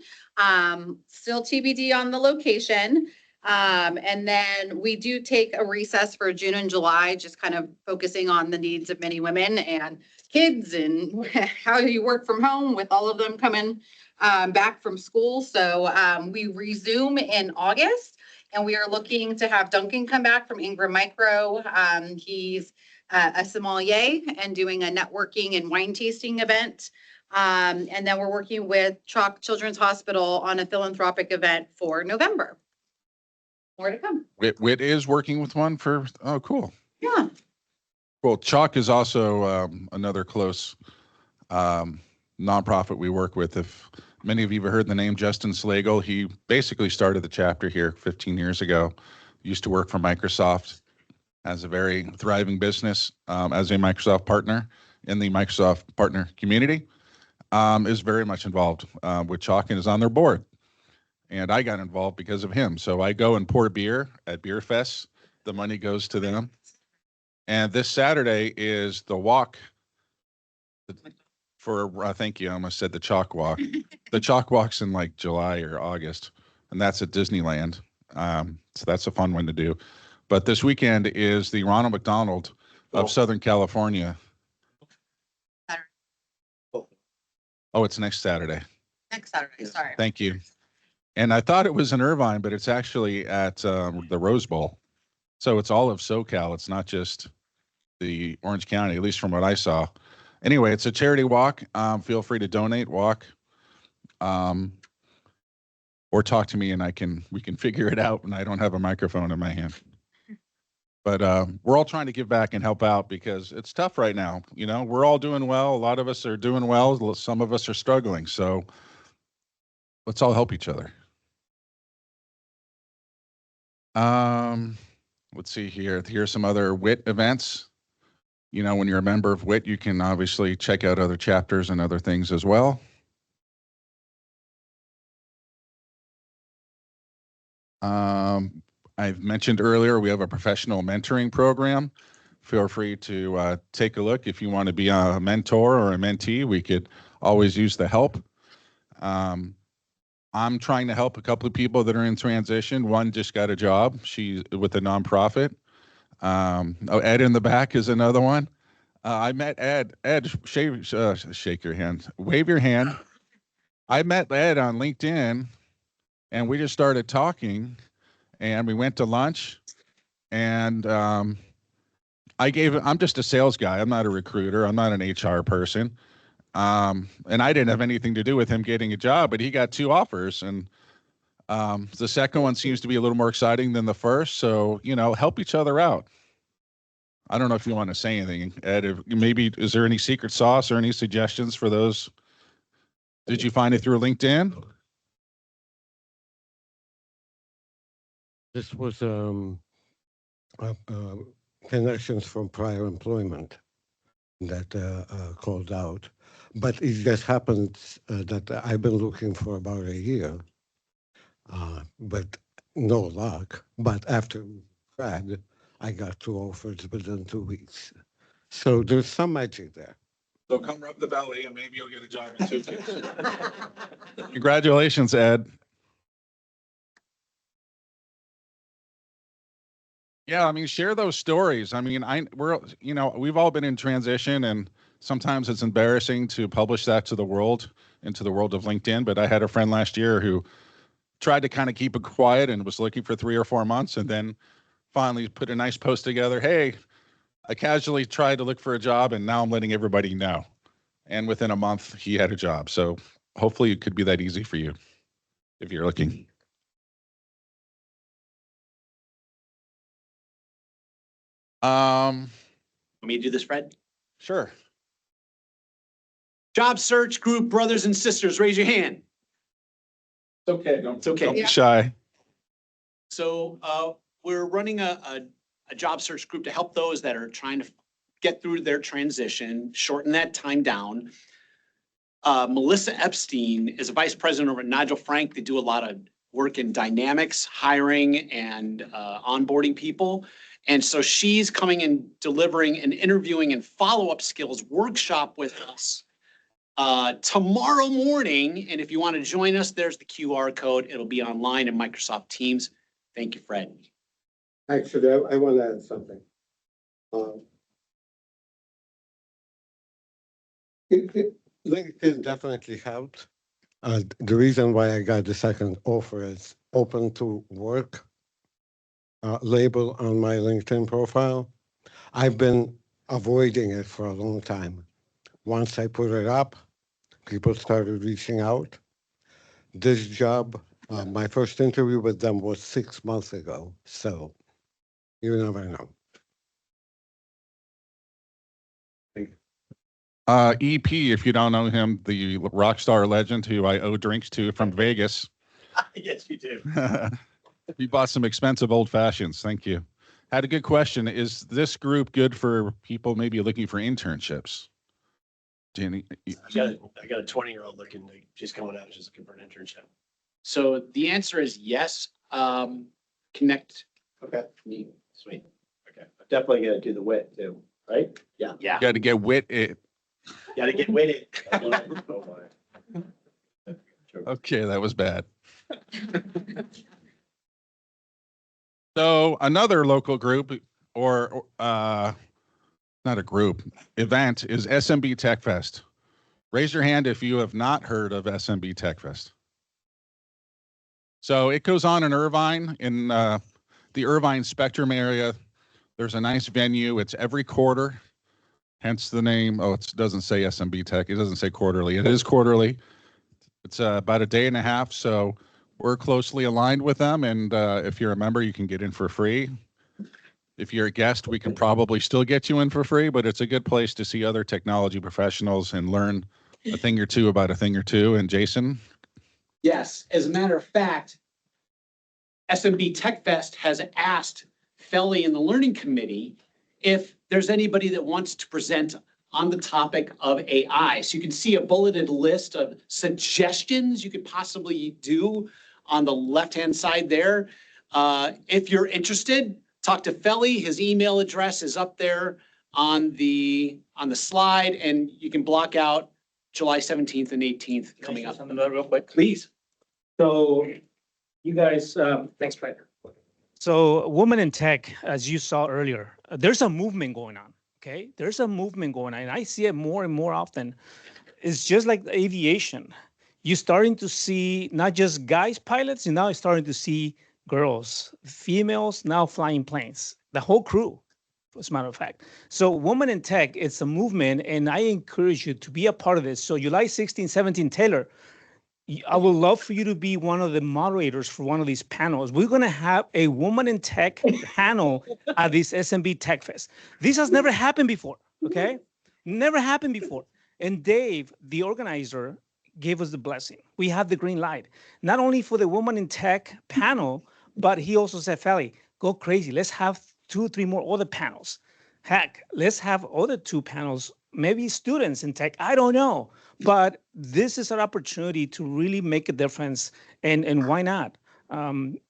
Still TBD on the location. And then we do take a recess for June and July, just kind of focusing on the needs of many women and kids and how you work from home with all of them coming back from school. So we resume in August. And we are looking to have Duncan come back from Ingram Micro. He's a sommelier and doing a networking and wine tasting event. And then we're working with Chalk Children's Hospital on a philanthropic event for November. More to come. WIT is working with one for, oh, cool. Yeah. Well, Chalk is also another close nonprofit we work with. If many of you have heard the name Justin Slagle, he basically started the chapter here 15 years ago. Used to work for Microsoft, has a very thriving business as a Microsoft partner in the Microsoft partner community. Is very much involved with Chalk and is on their board. And I got involved because of him. So I go and pour beer at Beer Fest. The money goes to them. And this Saturday is the walk for, thank you, I almost said the Chalk Walk. The Chalk Walk's in like July or August, and that's at Disneyland. So that's a fun one to do. But this weekend is the Ronald McDonald of Southern California. Oh, it's next Saturday. Next Saturday, sorry. Thank you. And I thought it was in Irvine, but it's actually at the Rose Bowl. So it's all of SoCal. It's not just the Orange County, at least from what I saw. Anyway, it's a charity walk. Feel free to donate, walk, or talk to me, and we can figure it out when I don't have a microphone in my hand. But we're all trying to give back and help out because it's tough right now. You know, we're all doing well. A lot of us are doing well. Some of us are struggling. So let's all help each other. Let's see here. Here's some other WIT events. You know, when you're a member of WIT, you can obviously check out other chapters and other things as well. I've mentioned earlier, we have a professional mentoring program. Feel free to take a look. If you want to be a mentor or a mentee, we could always use the help. I'm trying to help a couple of people that are in transition. One just got a job. She's with a nonprofit. Ed in the back is another one. I met Ed. Ed, shake your hand. Wave your hand. I met Ed on LinkedIn, and we just started talking, and we went to lunch, and I'm just a sales guy. I'm not a recruiter. I'm not an HR person. And I didn't have anything to do with him getting a job, but he got 2 offers, and the second one seems to be a little more exciting than the first. So, you know, help each other out. I don't know if you want to say anything, Ed. Maybe is there any secret sauce or any suggestions for those? Did you find it through LinkedIn? This was connections from prior employment that called out. But it just happens that I've been looking for about a year, but no luck. But after grad, I got 2 offers within 2 weeks. So there's some magic there. So come rub the belly and maybe you'll get a job in 2 weeks. Congratulations, Ed. Yeah, I mean, share those stories. I mean, we've all been in transition, and sometimes it's embarrassing to publish that to the world, into the world of LinkedIn. But I had a friend last year who tried to kind of keep it quiet and was looking for 3 or 4 months, and then finally put a nice post together. Hey, I casually tried to look for a job, and now I'm letting everybody know. And within a month, he had a job. So hopefully, it could be that easy for you if you're looking. Want me to do this, Fred? Sure. Job search group brothers and sisters, raise your hand. It's okay. It's okay. Don't be shy. So we're running a job search group to help those that are trying to get through their transition, shorten that time down. Melissa Epstein is a vice president over at Nigel Frank. They do a lot of work in dynamics, hiring and onboarding people. And so she's coming and delivering an interviewing and follow-up skills workshop with us tomorrow morning. And if you want to join us, there's the QR code. It'll be online in Microsoft Teams. Thank you, Fred. Actually, I want to add something. LinkedIn definitely helped. The reason why I got the second offer is open to work label on my LinkedIn profile. I've been avoiding it for a long time. Once I put it up, people started reaching out. This job, my first interview with them was 6 months ago, so you never know. EP, if you don't know him, the rock star legend who I owe drinks to from Vegas. Yes, you do. We bought some expensive old fashions. Thank you. Had a good question. Is this group good for people maybe looking for internships? Danny? I got a 20-year-old looking, she's coming out, she's looking for an internship. So the answer is yes. Connect. Okay. Sweet. Okay. I'm definitely gonna do the WIT too, right? Yeah. Yeah. You got to get wit it. Gotta get witted. Okay, that was bad. So another local group or not a group, event is SMB TechFest. Raise your hand if you have not heard of SMB TechFest. So it goes on in Irvine, in the Irvine Spectrum area. There's a nice venue. It's every quarter, hence the name. Oh, it doesn't say SMB Tech. It doesn't say quarterly. It is quarterly. It's about a day and a half. So we're closely aligned with them. And if you're a member, you can get in for free. If you're a guest, we can probably still get you in for free, but it's a good place to see other technology professionals and learn a thing or two about a thing or two. And Jason? Yes, as a matter of fact, SMB TechFest has asked Felly and the Learning Committee if there's anybody that wants to present on the topic of AI. So you can see a bulleted list of suggestions you could possibly do on the left-hand side there. If you're interested, talk to Felly. His email address is up there on the slide, and you can block out July 17th and 18th coming up. Something real quick. Please. So you guys, thanks, Fred. So women in tech, as you saw earlier, there's a movement going on. Okay, there's a movement going on, and I see it more and more often. It's just like aviation. You're starting to see not just guys pilots, you're now starting to see girls, females now flying planes, the whole crew, as a matter of fact. So women in tech, it's a movement, and I encourage you to be a part of it. So July 16, 17, Taylor, I would love for you to be one of the moderators for one of these panels. We're going to have a woman in tech panel at this SMB Tech Fest. This has never happened before, okay? Never happened before. And Dave, the organizer, gave us the blessing. We have the green light, not only for the woman in tech panel, but he also said, Felly, go crazy. Let's have 2 or 3 more other panels. Heck, let's have other 2 panels, maybe students in tech, I don't know. But this is an opportunity to really make a difference, and why not?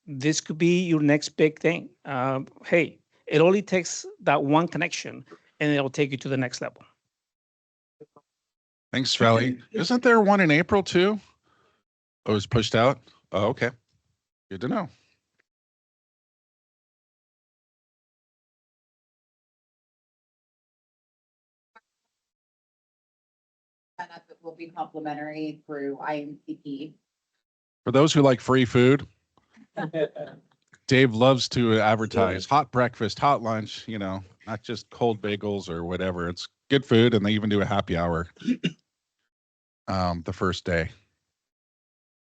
This could be your next big thing. Hey, it only takes that one connection, and it'll take you to the next level. Thanks, Felly. Isn't there one in April too? Oh, it was pushed out? Oh, okay. Good to know. Sign up, it will be complimentary through IAMCP. For those who like free food, Dave loves to advertise hot breakfast, hot lunch, you know, not just cold bagels or whatever. It's good food, and they even do a happy hour the first day.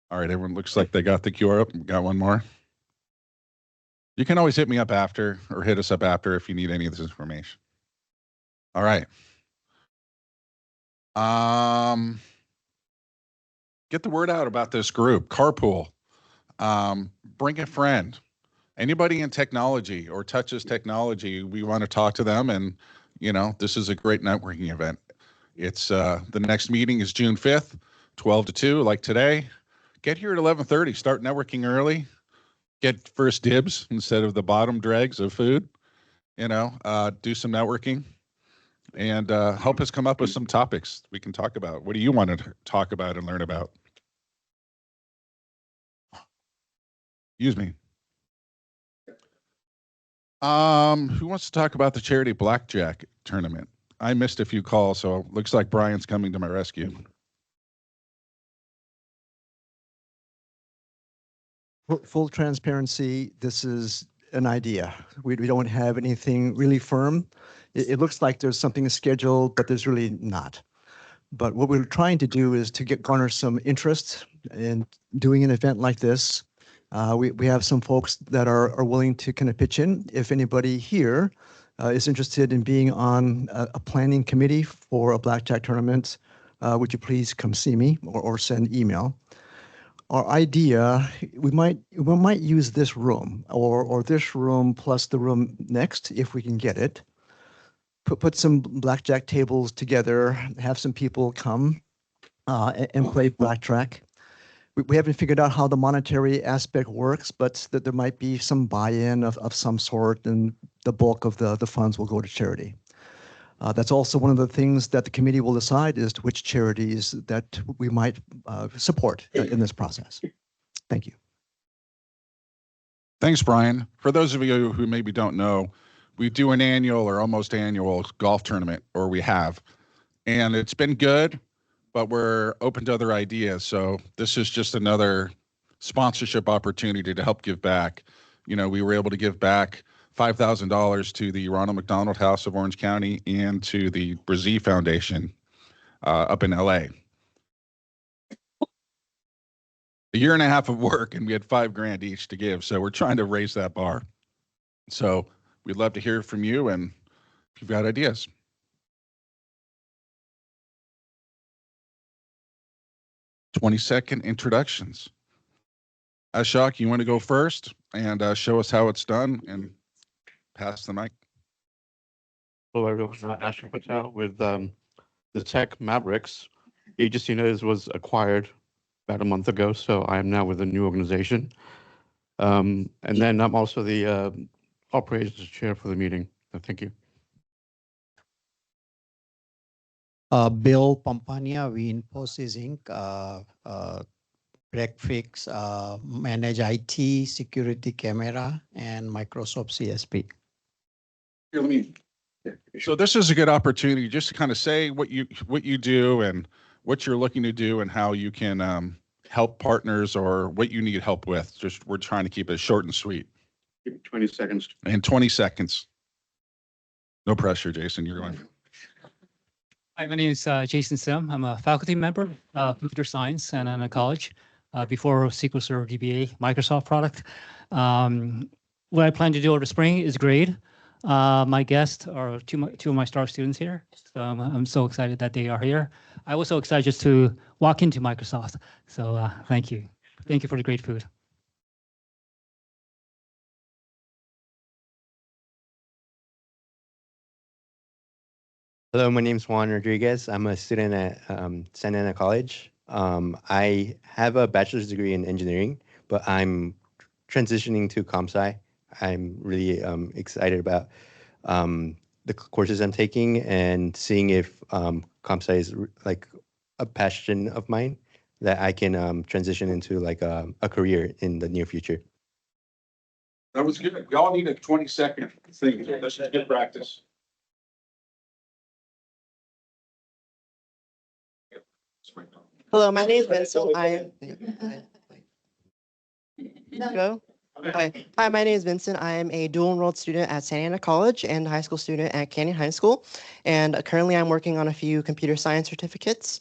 All right, everyone looks like they got the QR up. Got one more. You can always hit me up after or hit us up after if you need any of this information. All right. Get the word out about this group, Carpool. Bring a friend. Anybody in technology or touches technology, we want to talk to them. And, you know, this is a great networking event. It's the next meeting is June 5th, 12 to 2, like today. Get here at 11:30. Start networking early. Get first dibs instead of the bottom dregs of food. You know, do some networking and help us come up with some topics we can talk about. What do you want to talk about and learn about? Excuse me. Who wants to talk about the charity Blackjack tournament? I missed a few calls, so looks like Brian's coming to my rescue. Full transparency, this is an idea. We don't have anything really firm. It looks like there's something scheduled, but there's really not. But what we're trying to do is to garner some interest in doing an event like this. We have some folks that are willing to kind of pitch in. If anybody here is interested in being on a planning committee for a blackjack tournament, would you please come see me or send email? Our idea, we might use this room or this room plus the room next if we can get it. Put some blackjack tables together, have some people come and play blackjack. We haven't figured out how the monetary aspect works, but that there might be some buy-in of some sort, and the bulk of the funds will go to charity. That's also one of the things that the committee will decide is which charities that we might support in this process. Thank you. Thanks, Brian. For those of you who maybe don't know, we do an annual or almost annual golf tournament, or we have, and it's been good, but we're open to other ideas. So this is just another sponsorship opportunity to help give back. You know, we were able to give back $5,000 to the Ronald McDonald House of Orange County and to the Brazil Foundation up in LA. A year and a half of work, and we had $5,000 each to give. So we're trying to raise that bar. So we'd love to hear from you, and if you've got ideas. Twenty-second introductions. Ashok, you want to go first and show us how it's done and pass the mic? Hello, everyone. Ashok Patel with the Tech Mavericks. Agency News was acquired about a month ago, so I am now with a new organization. And then I'm also the operations chair for the meeting. Thank you. Bill Pampania, we Infosys Inc. Break fix, manage IT, security camera, and Microsoft CSP. Here, let me. So this is a good opportunity just to kind of say what you do and what you're looking to do and how you can help partners or what you need help with. Just we're trying to keep it short and sweet. Give me 20 seconds. And 20 seconds. No pressure, Jason. You're going. Hi, my name is Jason Sim. I'm a faculty member of computer science and I'm a college before SQL Server DBA Microsoft product. What I plan to do over the spring is grade. My guests are two of my star students here. So I'm so excited that they are here. I was so excited just to walk into Microsoft. So thank you. Thank you for the great food. Hello, my name is Juan Rodriguez. I'm a student at Santa Ana College. I have a bachelor's degree in engineering, but I'm transitioning to comp-sci. I'm really excited about the courses I'm taking and seeing if comp-sci is like a passion of mine that I can transition into like a career in the near future. That was good. We all need a 20-second thing. This is good practice. Hello, my name is Vincent. Go. Okay. Hi, my name is Vincent. I am a dual enrolled student at Santa Ana College and a high school student at Canyon High School. And currently I'm working on a few computer science certificates.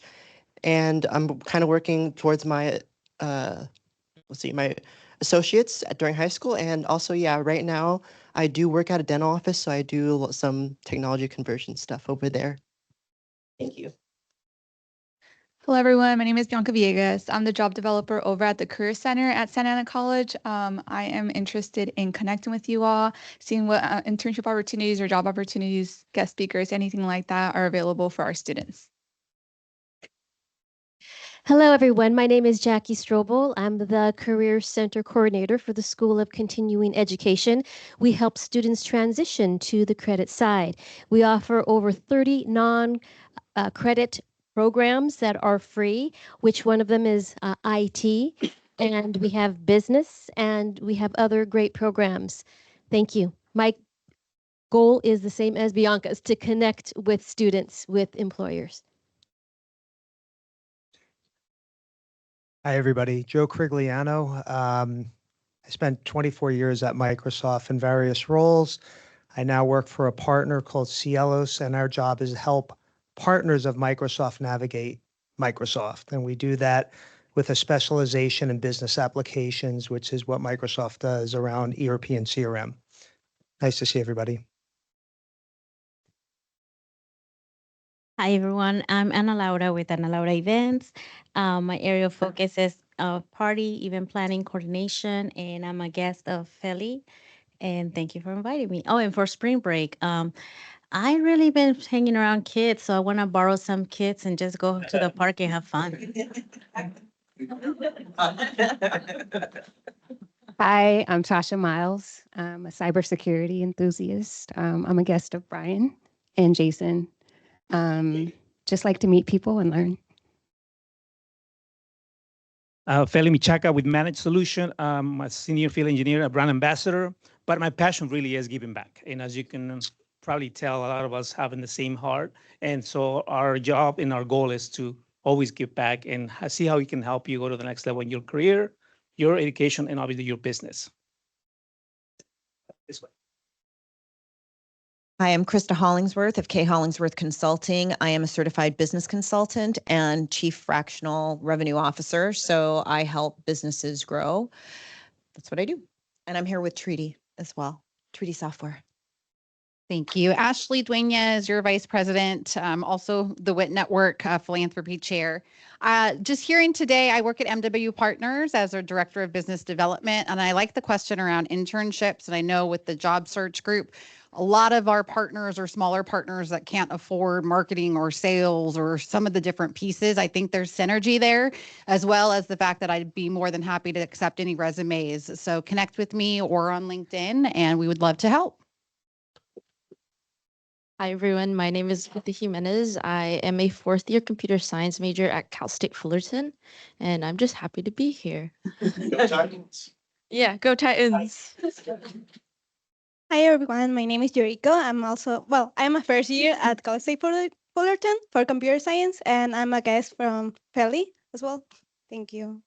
And I'm kind of working towards my, my associates during high school. And also, yeah, right now I do work at a dental office. So I do some technology conversion stuff over there. Thank you. Hello, everyone. My name is Bianca Villegas. I'm the job developer over at the Career Center at Santa Ana College. I am interested in connecting with you all, seeing what internship opportunities or job opportunities, guest speakers, anything like that are available for our students. Hello, everyone. My name is Jackie Strobel. I'm the Career Center Coordinator for the School of Continuing Education. We help students transition to the credit side. We offer over 30 non-credit programs that are free, which one of them is IT, and we have business, and we have other great programs. Thank you. My goal is the same as Bianca's, to connect with students, with employers. Hi, everybody. Joe Crigliano. I spent 24 years at Microsoft in various roles. I now work for a partner called Cielos, and our job is to help partners of Microsoft navigate Microsoft. And we do that with a specialization in business applications, which is what Microsoft does around ERP and CRM. Nice to see everybody. Hi, everyone. I'm Ana Laura with Ana Laura Events. My area of focus is party, event planning, coordination, and I'm a guest of Feli. And thank you for inviting me. Oh, and for spring break, I really been hanging around kids, so I want to borrow some kids and just go to the park and have fun. Hi, I'm Tasha Miles. I'm a cybersecurity enthusiast. I'm a guest of Brian and Jason. Just like to meet people and learn. Feli Michaka with Managed Solution. I'm a senior field engineer, a brand ambassador, but my passion really is giving back. And as you can probably tell, a lot of us having the same heart. And so our job and our goal is to always give back and see how we can help you go to the next level in your career, your education, and obviously your business. This way. Hi, I'm Krista Hollingsworth of K. Hollingsworth Consulting. I am a certified business consultant and chief fractional revenue officer. So I help businesses grow. That's what I do. And I'm here with Treaty as well, Treaty Software. Thank you. Ashley Dueña is your vice president, also the WIT Network philanthropy chair. Just hearing today, I work at MW Partners as a director of business development, and I like the question around internships. And I know with the job search group, a lot of our partners are smaller partners that can't afford marketing or sales or some of the different pieces. I think there's synergy there, as well as the fact that I'd be more than happy to accept any resumes. So connect with me or on LinkedIn, and we would love to help. Hi, everyone. My name is Ruthie Jimenez. I am a fourth-year computer science major at Cal State Fullerton, and I'm just happy to be here. Go Titans. Yeah, go Titans. Hi, everyone. My name is Yoriko. I'm a first year at Cal State Fullerton for computer science, and I'm a guest from Feli as well. Thank you.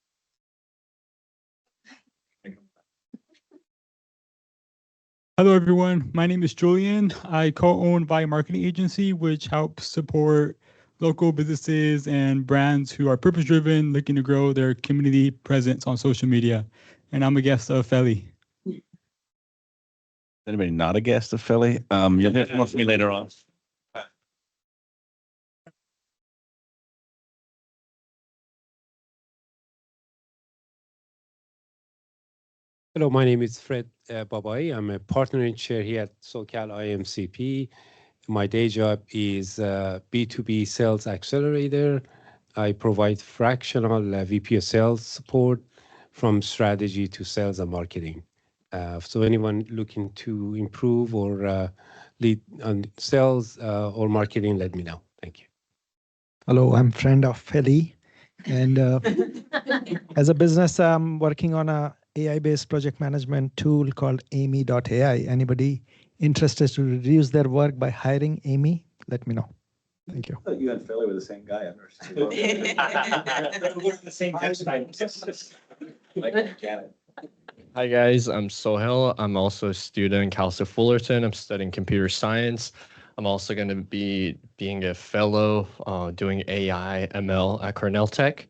Hello, everyone. My name is Julian. I co-own By Marketing Agency, which helps support local businesses and brands who are purpose-driven, looking to grow their community presence on social media. And I'm a guest of Feli. Anybody not a guest of Feli? You'll hear from me later on. Hello, my name is Fred Babai. I'm a partner and chair here at SoCal IAMCP. My day job is B2B sales accelerator. I provide fractional VP of sales support from strategy to sales and marketing. So anyone looking to improve or lead on sales or marketing, let me know. Thank you. Hello, I'm friend of Feli. And as a business, I'm working on a AI-based project management tool called Amy.ai. Anybody interested to reduce their work by hiring Amy? Let me know. Thank you. I thought you and Philly were the same guy. I've never seen you. We're the same Like Janet. Hi guys, I'm Sohail. I'm also a student in Cal State Fullerton. I'm studying computer science. I'm also going to be being a fellow doing AI ML at Cornell Tech.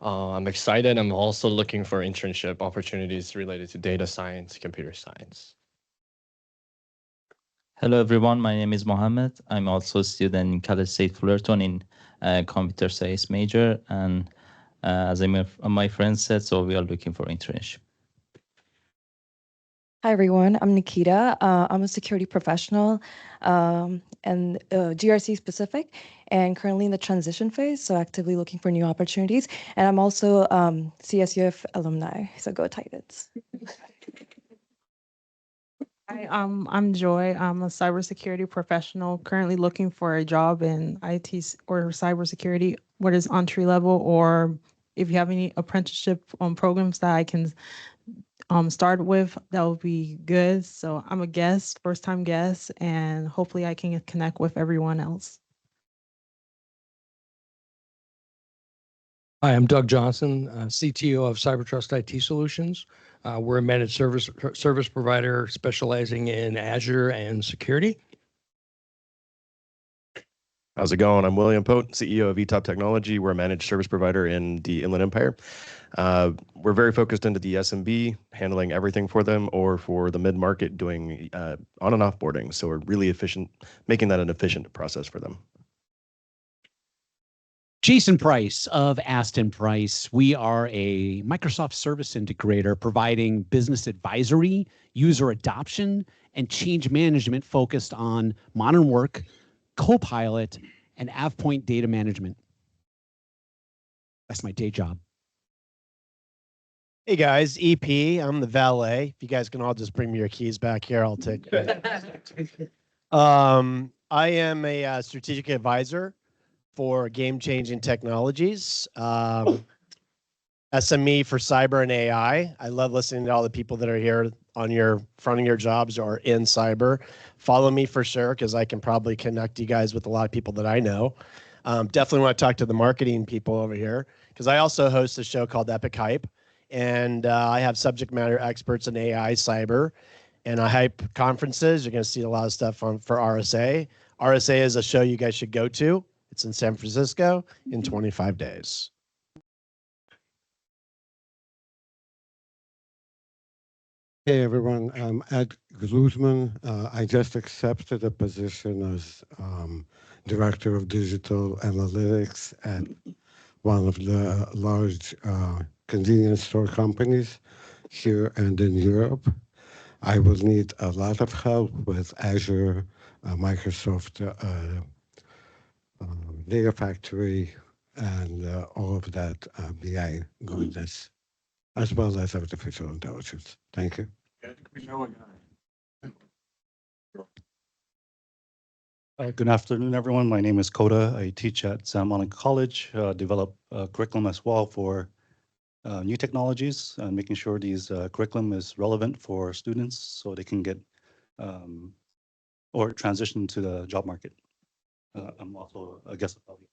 I'm excited. I'm also looking for internship opportunities related to data science, computer science. Hello everyone, my name is Mohammed. I'm also a student in Cal State Fullerton in computer science major, and as my friend said, so we are looking for internship. Hi everyone, I'm Nikita. I'm a security professional and GRC specific, and currently in the transition phase, so actively looking for new opportunities. And I'm also CSUF alumni, so go Titans. Hi, I'm Joy. I'm a cybersecurity professional currently looking for a job in IT or cybersecurity, what is entry level, or if you have any apprenticeship programs that I can start with, that would be good. So I'm a guest, first time guest, and hopefully I can connect with everyone else. Hi, I'm Doug Johnson, CTO of CyberTrust IT Solutions. We're a managed service provider specializing in Azure and security. How's it going? I'm William Pote, CEO of eTop Technology. We're a managed service provider in the Inland Empire. We're very focused into the SMB, handling everything for them, or for the mid-market, doing on and offboarding. So we're really efficient, making that an efficient process for them. Jason Price of Aston Price. We are a Microsoft service integrator providing business advisory, user adoption, and change management focused on modern work, Copilot, and AvePoint data management. That's my day job. Hey guys, EP, I'm the valet. If you guys can all just bring me your keys back here, I'll take it. I am a strategic advisor for game-changing technologies. SME for cyber and AI. I love listening to all the people that are here on your front of your jobs or in cyber. Follow me for sure, because I can probably connect you guys with a lot of people that I know. Definitely want to talk to the marketing people over here, because I also host a show called Epic Hype. And I have subject matter experts in AI, cyber, and I hype conferences. You're going to see a lot of stuff for RSA. RSA is a show you guys should go to. It's in San Francisco in 25 days. Hey everyone, I'm Ed Glusman. I just accepted a position as Director of Digital Analytics at one of the large convenience store companies here and in Europe. I will need a lot of help with Azure, Microsoft Data Factory, and all of that BI goodness, as well as artificial intelligence. Thank you. Good afternoon, everyone. My name is Koda. I teach at Santa Monica College, develop a curriculum as well for new technologies and making sure these curriculum is relevant for students so they can get or transition to the job market. I'm also a guest faculty.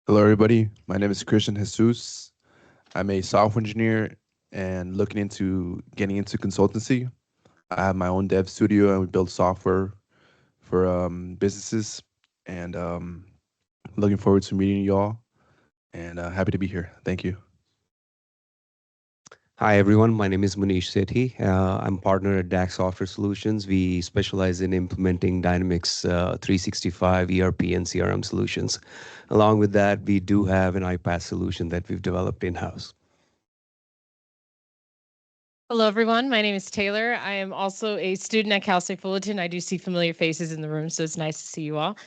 Hello, everybody. My name is Christian Jesus. I'm a software engineer and looking into getting into consultancy. I have my own dev studio and we build software for businesses. And looking forward to meeting you all and happy to be here. Thank you. Hi, everyone. My name is Manish Sethi. I'm partner at DAX Software Solutions. We specialize in implementing Dynamics 365 ERP and CRM solutions. Along with that, we do have an iPaaS solution that we've developed in-house. Hello, everyone. My name is Taylor. I am also a student at Cal State Fullerton. I do see familiar faces in the room, so it's nice to see you all.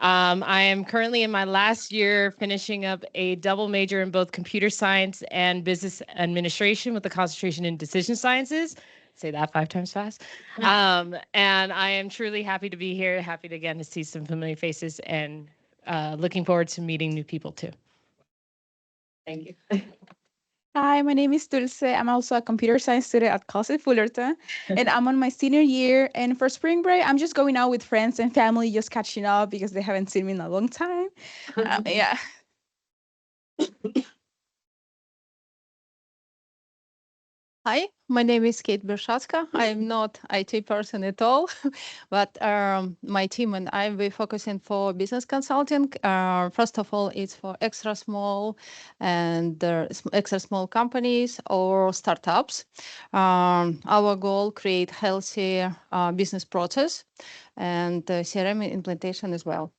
I am currently in my last year finishing up a double major in both computer science and business administration with a concentration in decision sciences. Say that 5 times fast. And I am truly happy to be here, happy to again to see some familiar faces, and looking forward to meeting new people too. Thank you. Hi, my name is Dulce. I'm also a computer science student at Cal State Fullerton, and I'm on my senior year. And for spring break, I'm just going out with friends and family, just catching up because they haven't seen me in a long time. Yeah. Hi, my name is Kate Bershatska. I'm not IT person at all, but my team and I, we focusing for business consulting. First of all, it's for extra small and extra small companies or startups. Our goal, create healthy business process and CRM implementation as well.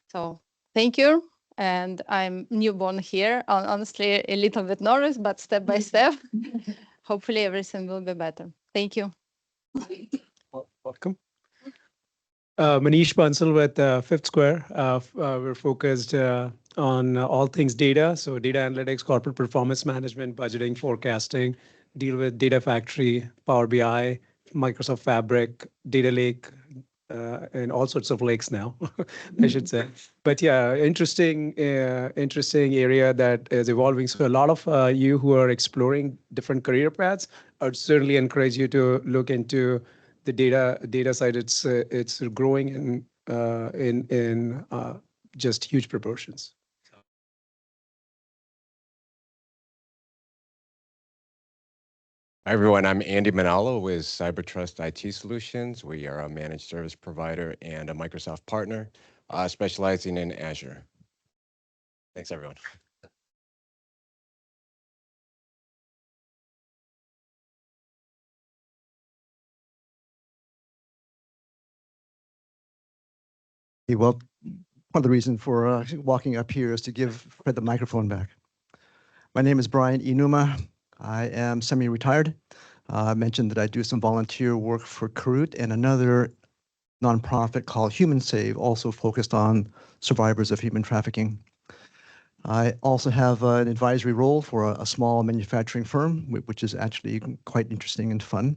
So thank you. And I'm newborn here, honestly, a little bit nervous, but step by step. Hopefully everything will be better. Thank you. Welcome. Manish Bansal with Fifth Square. We're focused on all things data. So data analytics, corporate performance management, budgeting, forecasting, deal with Data Factory, Power BI, Microsoft Fabric, Data Lake, and all sorts of lakes now, I should say. But yeah, interesting area that is evolving. So a lot of you who are exploring different career paths, I would certainly encourage you to look into the data side. It's growing in just huge proportions. Hi, everyone. I'm Andy Manalo with CyberTrust IT Solutions. We are a managed service provider and a Microsoft partner, specializing in Azure. Thanks, everyone. Well, part of the reason for walking up here is to give Fred the microphone back. My name is Brian Inuma. I am semi-retired. I mentioned that I do some volunteer work for Kherut and another nonprofit called Human Save, also focused on survivors of human trafficking. I also have an advisory role for a small manufacturing firm, which is actually quite interesting and fun.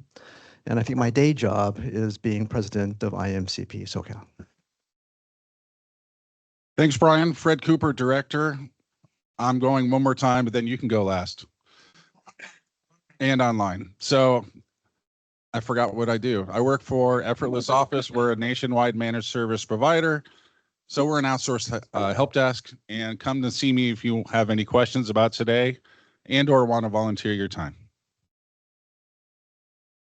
And I think my day job is being president of IAMCP SoCal. Thanks, Brian. Fred Cooper, director. I'm going one more time, but then you can go last. And online. So I forgot what I do. I work for Effortless Office. We're a nationwide managed service provider. So we're an outsourced help desk, and come to see me if you have any questions about today and or want to volunteer your time.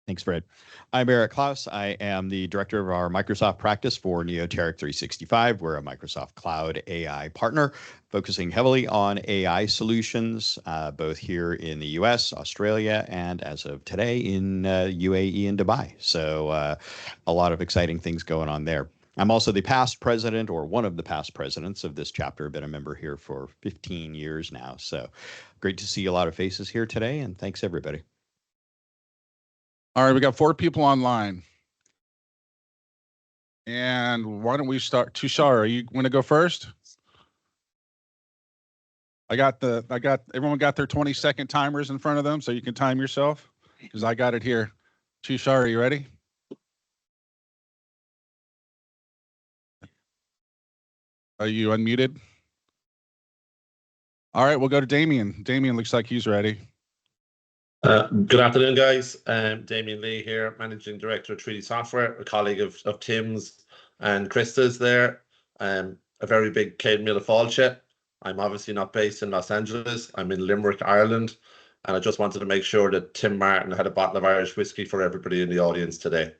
Thanks, Fred. I'm Eric Klaus. I am the director of our Microsoft practice for Neoteric 365. We're a Microsoft Cloud AI partner, focusing heavily on AI solutions, both here in the US, Australia, and as of today in UAE and Dubai. So a lot of exciting things going on there. I'm also the past president, or one of the past presidents of this chapter. I've been a member here for 15 years now. So great to see a lot of faces here today, and thanks everybody. All right, we got 4 people online. And why don't we start? Tushar, you want to go first? Everyone got their 20-second timers in front of them, so you can time yourself, because I got it here. Tushar, are you ready? Are you unmuted? All right, we'll go to Damien. Damien looks like he's ready. Good afternoon, guys. Damien Lee here, Managing Director of 3D Software, a colleague of Tim's and Krista's there. A very big Céad Míle Fáilte. I'm obviously not based in Los Angeles. I'm in Limerick, Ireland. And I just wanted to make sure that Tim Martin had a bottle of Irish whiskey for everybody in the audience today.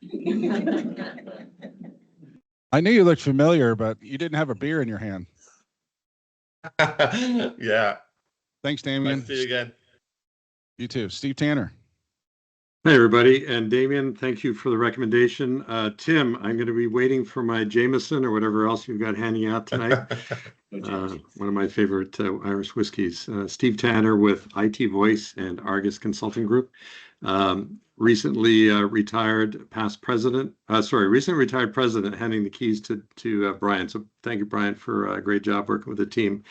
I knew you looked familiar, but you didn't have a beer in your hand. Yeah. Thanks, Damien. Nice to see you again. You too. Steve Tanner. Hey, everybody. And Damien, thank you for the recommendation. Tim, I'm going to be waiting for my Jameson or whatever else you've got handing out tonight. One of my favorite Irish whiskeys. Steve Tanner with IT Voice and Argus Consulting Group. Recently retired president, handing the keys to Brian. So thank you, Brian, for a great job working with the team.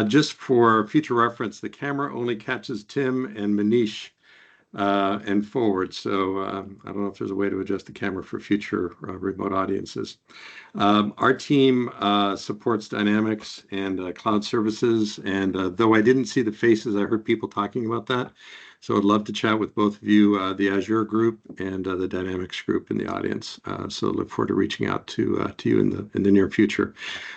Just for future reference, the camera only catches Tim and Manish. and forward. So I don't know if there's a way to adjust the camera for future remote audiences. Our team supports Dynamics and cloud services. And though I didn't see the faces, I heard people talking about that. So I'd love to chat with both of you, the Azure group and the Dynamics group in the audience. So look forward to reaching out to you in the near future.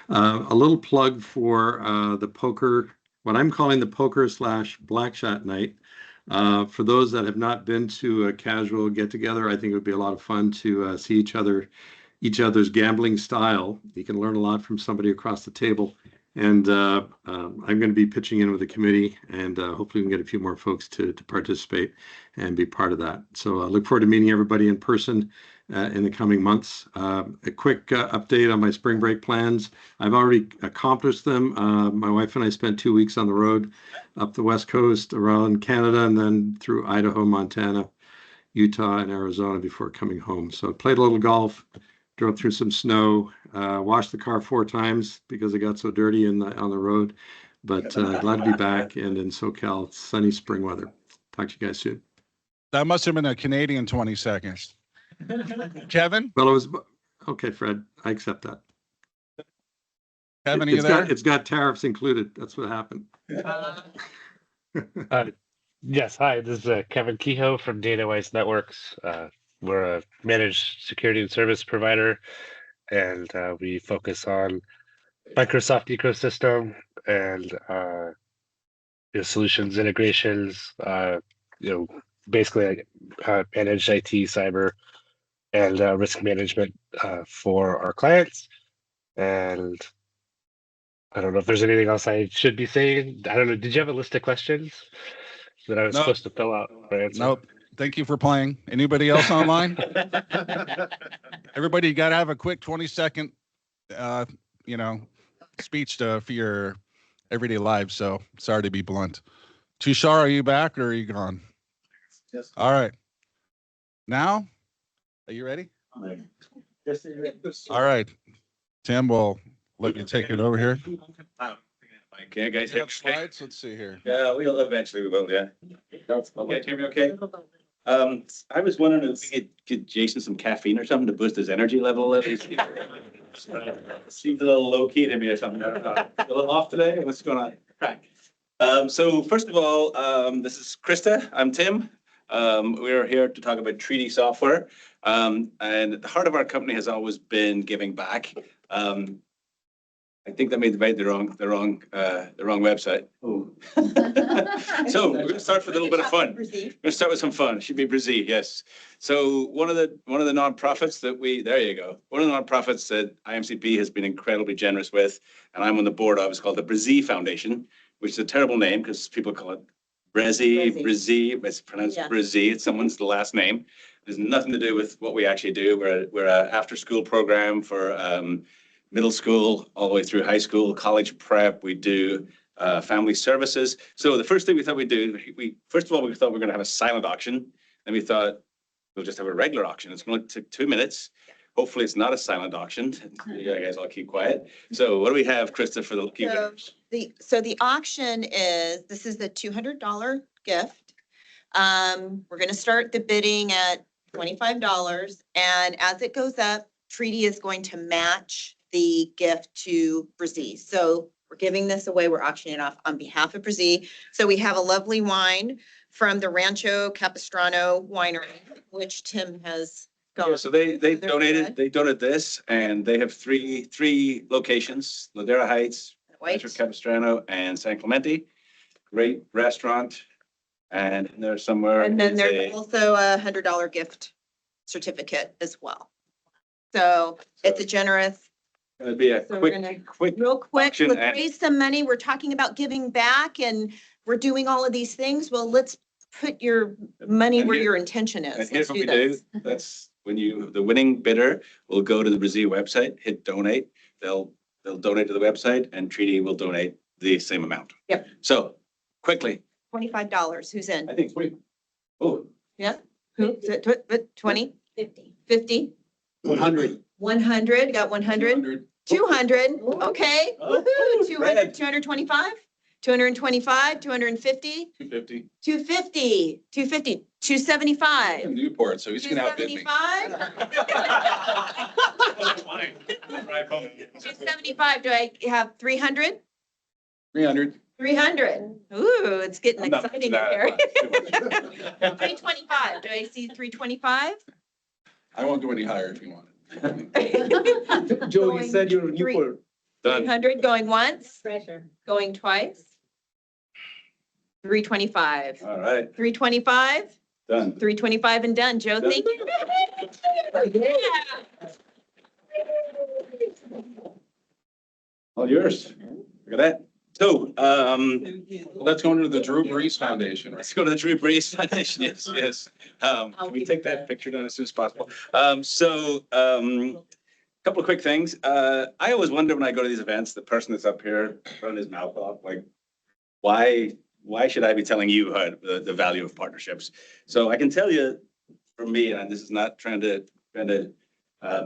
A little plug for the poker, what I'm calling the poker/blackjack night. For those that have not been to a casual get-together, I think it would be a lot of fun to see each other's gambling style. You can learn a lot from somebody across the table. And I'm going to be pitching in with the committee, and hopefully we can get a few more folks to participate and be part of that. So I look forward to meeting everybody in person in the coming months. A quick update on my spring break plans. I've already accomplished them. My wife and I spent 2 weeks on the road up the West Coast, around Canada, and then through Idaho, Montana, Utah, and Arizona before coming home. So I played a little golf, drove through some snow, washed the car 4 times because it got so dirty on the road. But glad to be back and in SoCal, sunny spring weather. Talk to you guys soon. That must have been a Canadian 20 seconds. Kevin? Well, it was okay, Fred. I accept that. Kevin, are you there? It's got tariffs included. That's what happened. Yes, hi, this is Kevin Kehoe from DataWise Networks. We're a managed security and service provider, and we focus on Microsoft ecosystem and solutions integrations, basically managed IT, cyber, and risk management for our clients. And I don't know if there's anything else I should be saying. I don't know. Did you have a list of questions that I was supposed to fill out or answer? Nope. Thank you for playing. Anybody else online? Everybody, you got to have a quick 20-second, speech for your everyday lives. So sorry to be blunt. Tushar, are you back or are you gone? Yes. All right. Now, are you ready? Yes. All right. Tim, will let you take it over here. Okay, guys. You have slides? Let's see here. Yeah, we'll eventually we will. Yeah. Okay, hear me okay? I was wondering if we could get Jason some caffeine or something to boost his energy level. Seems a little low key to me or something. I don't know. A little off today. What's going on? Right. So first of all, this is Krista. I'm Tim. We're here to talk about Treaty Software. And at the heart of our company has always been giving back. I think that made the wrong website. Oh. So we're gonna start with a little bit of fun. We're gonna start with some fun. It should be Brazil, yes. So one of the nonprofits that there you go. One of the nonprofits that IAMCP has been incredibly generous with, and I'm on the board of, is called the Brazil Foundation, which is a terrible name because people call it Brazil. It's pronounced Brazil. It's someone's last name. There's nothing to do with what we actually do. We're a after-school program for middle school all the way through high school, college prep. We do family services. So the first thing we thought we'd do, first of all, we thought we were going to have a silent auction. Then we thought we'll just have a regular auction. It's going to take 2 minutes. Hopefully it's not a silent auction. You guys all keep quiet. So what do we have, Krista, for the key winners? So the auction this is the $200 gift. We're going to start the bidding at $25. And as it goes up, Treaty is going to match the gift to Brazil. So we're giving this away. We're auctioning it off on behalf of Brazil. So we have a lovely wine from the Rancho Capistrano Winery, which Tim has gone. Yeah, so they donated this, and they have three locations: Ladera Heights, Rancho Capistrano, and San Clemente. Great restaurant, and there's somewhere. And then there's also a $100 gift certificate as well. So it's a generous. It'd be a Real quick, let's raise some money. We're talking about giving back and we're doing all of these things. Well, let's put your money where your intention is. And here's what we do. That's when the winning bidder will go to the Brazil website, hit donate. They'll donate to the website, and Treaty will donate the same amount. Yep. So quickly. $25. Who's in? I think 20. Oh. Yeah. Who? 20? 50. 50. 100. 100. Got 100. 200. Okay. Woohoo. 200. 225. 225, 250, 250. 250, 250, 275. In Newport, so he's gonna outbid me. 275, do I have 300? 300. 300. Ooh, it's getting I'm not exciting in that here. much. 325, do I see 325? I won't go any higher if you want. Joe, you said you're Newport. Done. 300 going once? Pressure. Going twice? 325. All right, 325? done. 325 and done. Joe, thank you. All yours. Look at that. So, Let's go into the Drew Brees Foundation. let's go to the Drew Brees Foundation. Yes, yes. Can we take that picture done as soon as possible? Couple of quick things. I always wonder when I go to these events, the person that's up here running his mouth off, like, why should I be telling you the value of partnerships? So I can tell you, for me, and this is not trying to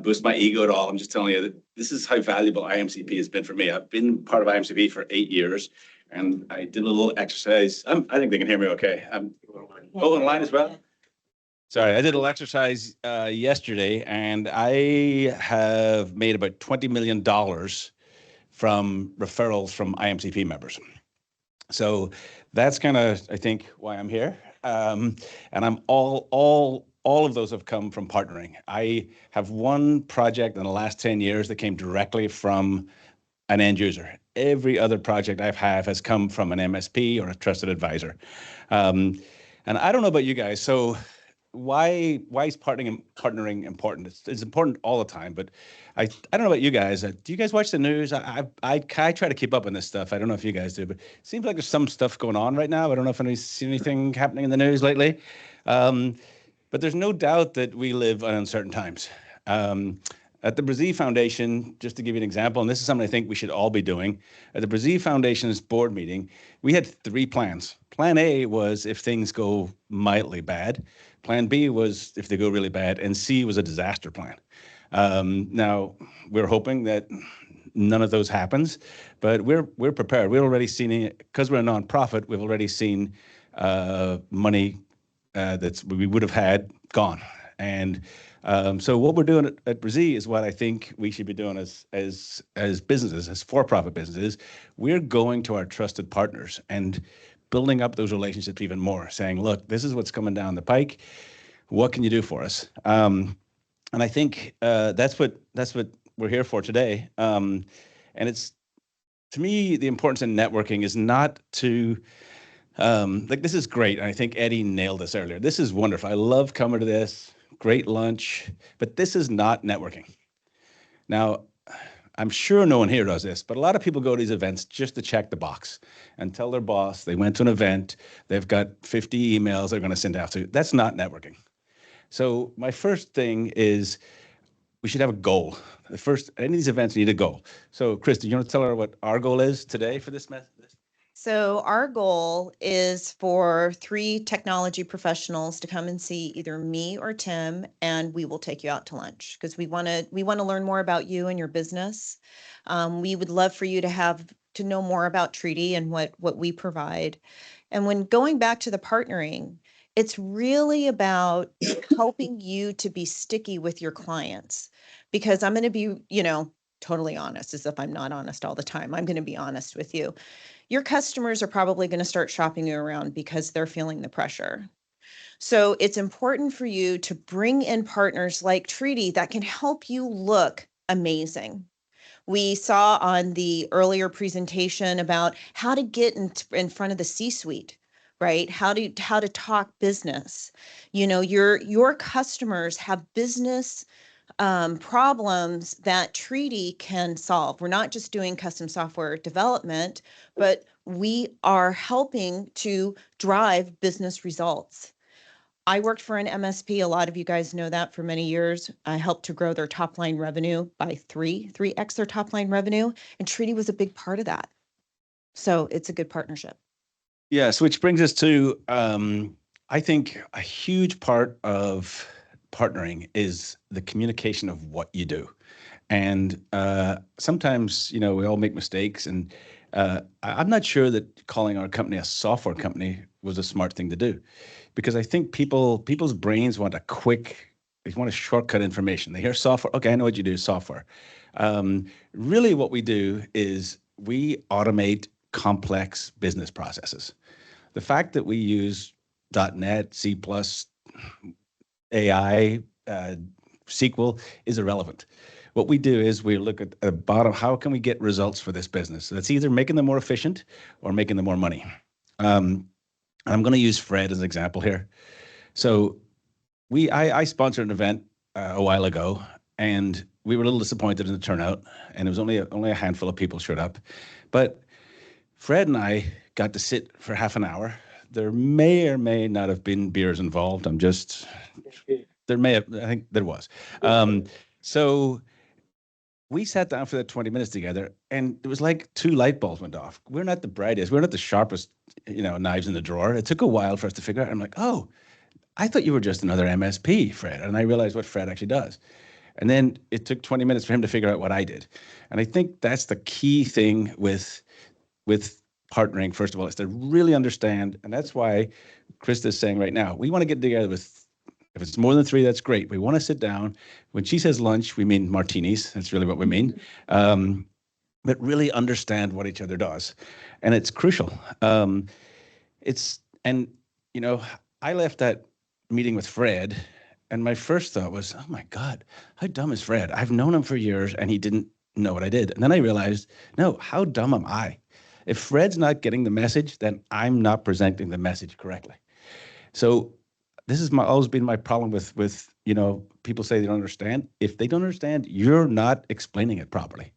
boost my ego at all. I'm just telling you that this is how valuable IAMCP has been for me. I've been part of IAMCP for 8 years, and I did a little exercise. I think they can hear me okay. Online as well. Sorry, I did a little exercise yesterday, and I have made about $20 million from referrals from IAMCP members. So that's kind of, I think, why I'm here. And I'm all of those have come from partnering. I have one project in the last 10 years that came directly from an end user. Every other project I've had has come from an MSP or a trusted advisor. And I don't know about you guys, so why is partnering important? It's important all the time, but I don't know about you guys. Do you guys watch the news? I try to keep up on this stuff. I don't know if you guys do, but it seems like there's some stuff going on right now. I don't know if anybody's seen anything happening in the news lately. But there's no doubt that we live in uncertain times. At the Brazil Foundation, just to give you an example, and this is something I think we should all be doing, at the Brazil Foundation's board meeting, we had 3 plans. Plan A was if things go mildly bad. Plan B was if they go really bad, and C was a disaster plan. Now, we're hoping that none of those happens, but we're prepared. We've already seen it, because we're a nonprofit, we've already seen money that we would have had gone. And so what we're doing at Brazil is what I think we should be doing as businesses, as for-profit businesses. We're going to our trusted partners and building up those relationships even more, saying, look, this is what's coming down the pike. What can you do for us? And I think that's what we're here for today. And it's, to me, the importance in networking is not to, this is great. And I think Eddie nailed this earlier. This is wonderful. I love coming to this. Great lunch, but this is not networking. Now, I'm sure no one here does this, but a lot of people go to these events just to check the box and tell their boss they went to an event, they've got 50 emails they're going to send out to. That's not networking. So my first thing is we should have a goal. The first, any of these events need a goal. So Krista, you want to tell her what our goal is today for this mess? So our goal is for 3 technology professionals to come and see either me or Tim, and we will take you out to lunch because we want to learn more about you and your business. We would love for you to know more about Treaty and what we provide. And when going back to the partnering, it's really about helping you to be sticky with your clients, because I'm going to be, totally honest, as if I'm not honest all the time. I'm going to be honest with you. Your customers are probably going to start shopping you around because they're feeling the pressure. So it's important for you to bring in partners like Treaty that can help you look amazing. We saw on the earlier presentation about how to get in front of the C-suite, right? How to talk business. Your customers have business problems that Treaty can solve. We're not just doing custom software development, but we are helping to drive business results. I worked for an MSP. A lot of you guys know that for many years. I helped to grow their top line revenue by 3x their top line revenue, and Treaty was a big part of that. So it's a good partnership. Yes, which brings us to, I think, a huge part of partnering is the communication of what you do. And sometimes, we all make mistakes, and I'm not sure that calling our company a software company was a smart thing to do, because I think people's brains want they want a shortcut information. They hear software. Okay, I know what you do, software. Really what we do is we automate complex business processes. The fact that we use .NET, C++, AI, SQL is irrelevant. What we do is we look at the bottom, how can we get results for this business? So that's either making them more efficient or making them more money. I'm going to use Fred as an example here. So I sponsored an event a while ago, and we were a little disappointed in the turnout, and it was only a handful of people showed up. But Fred and I got to sit for half an hour. There may or may not have been beers involved. There may have, I think there was. So we sat down for that 20 minutes together, and it was like 2 light bulbs went off. We're not the brightest. We're not the sharpest, knives in the drawer. It took a while for us to figure out. I'm like, oh, I thought you were just another MSP, Fred. And I realized what Fred actually does. And then it took 20 minutes for him to figure out what I did. And I think that's the key thing with partnering, first of all, is to really understand. And that's why Krista is saying right now, we want to get together with, if it's more than 3, that's great. We want to sit down. When she says lunch, we mean martinis. That's really what we mean. But really understand what each other does. And it's crucial. I left that meeting with Fred, and my first thought was, oh my God, how dumb is Fred? I've known him for years, and he didn't know what I did. And then I realized, no, how dumb am I? If Fred's not getting the message, then I'm not presenting the message correctly. So this is always been my problem with people say they don't understand. If they don't understand, you're not explaining it properly.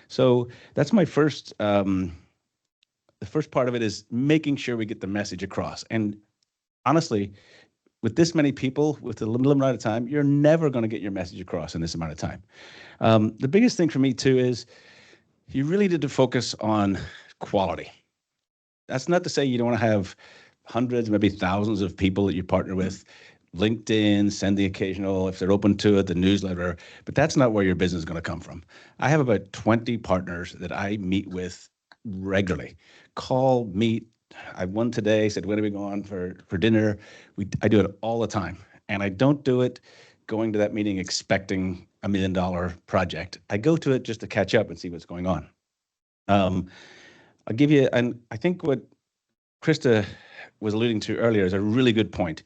So that's my first, the first part of it is making sure we get the message across. And honestly, with this many people, with a limited amount of time, you're never going to get your message across in this amount of time. The biggest thing for me too is you really need to focus on quality. That's not to say you don't want to have hundreds, maybe thousands of people that you partner with. LinkedIn, send the occasional, if they're open to it, the newsletter, but that's not where your business is going to come from. I have about 20 partners that I meet with regularly. Call, meet. I have one today, said, when are we going for dinner? I do it all the time. And I don't do it going to that meeting expecting $1 million project. I go to it just to catch up and see what's going on. I'll give you, and I think what Krista was alluding to earlier is a really good point.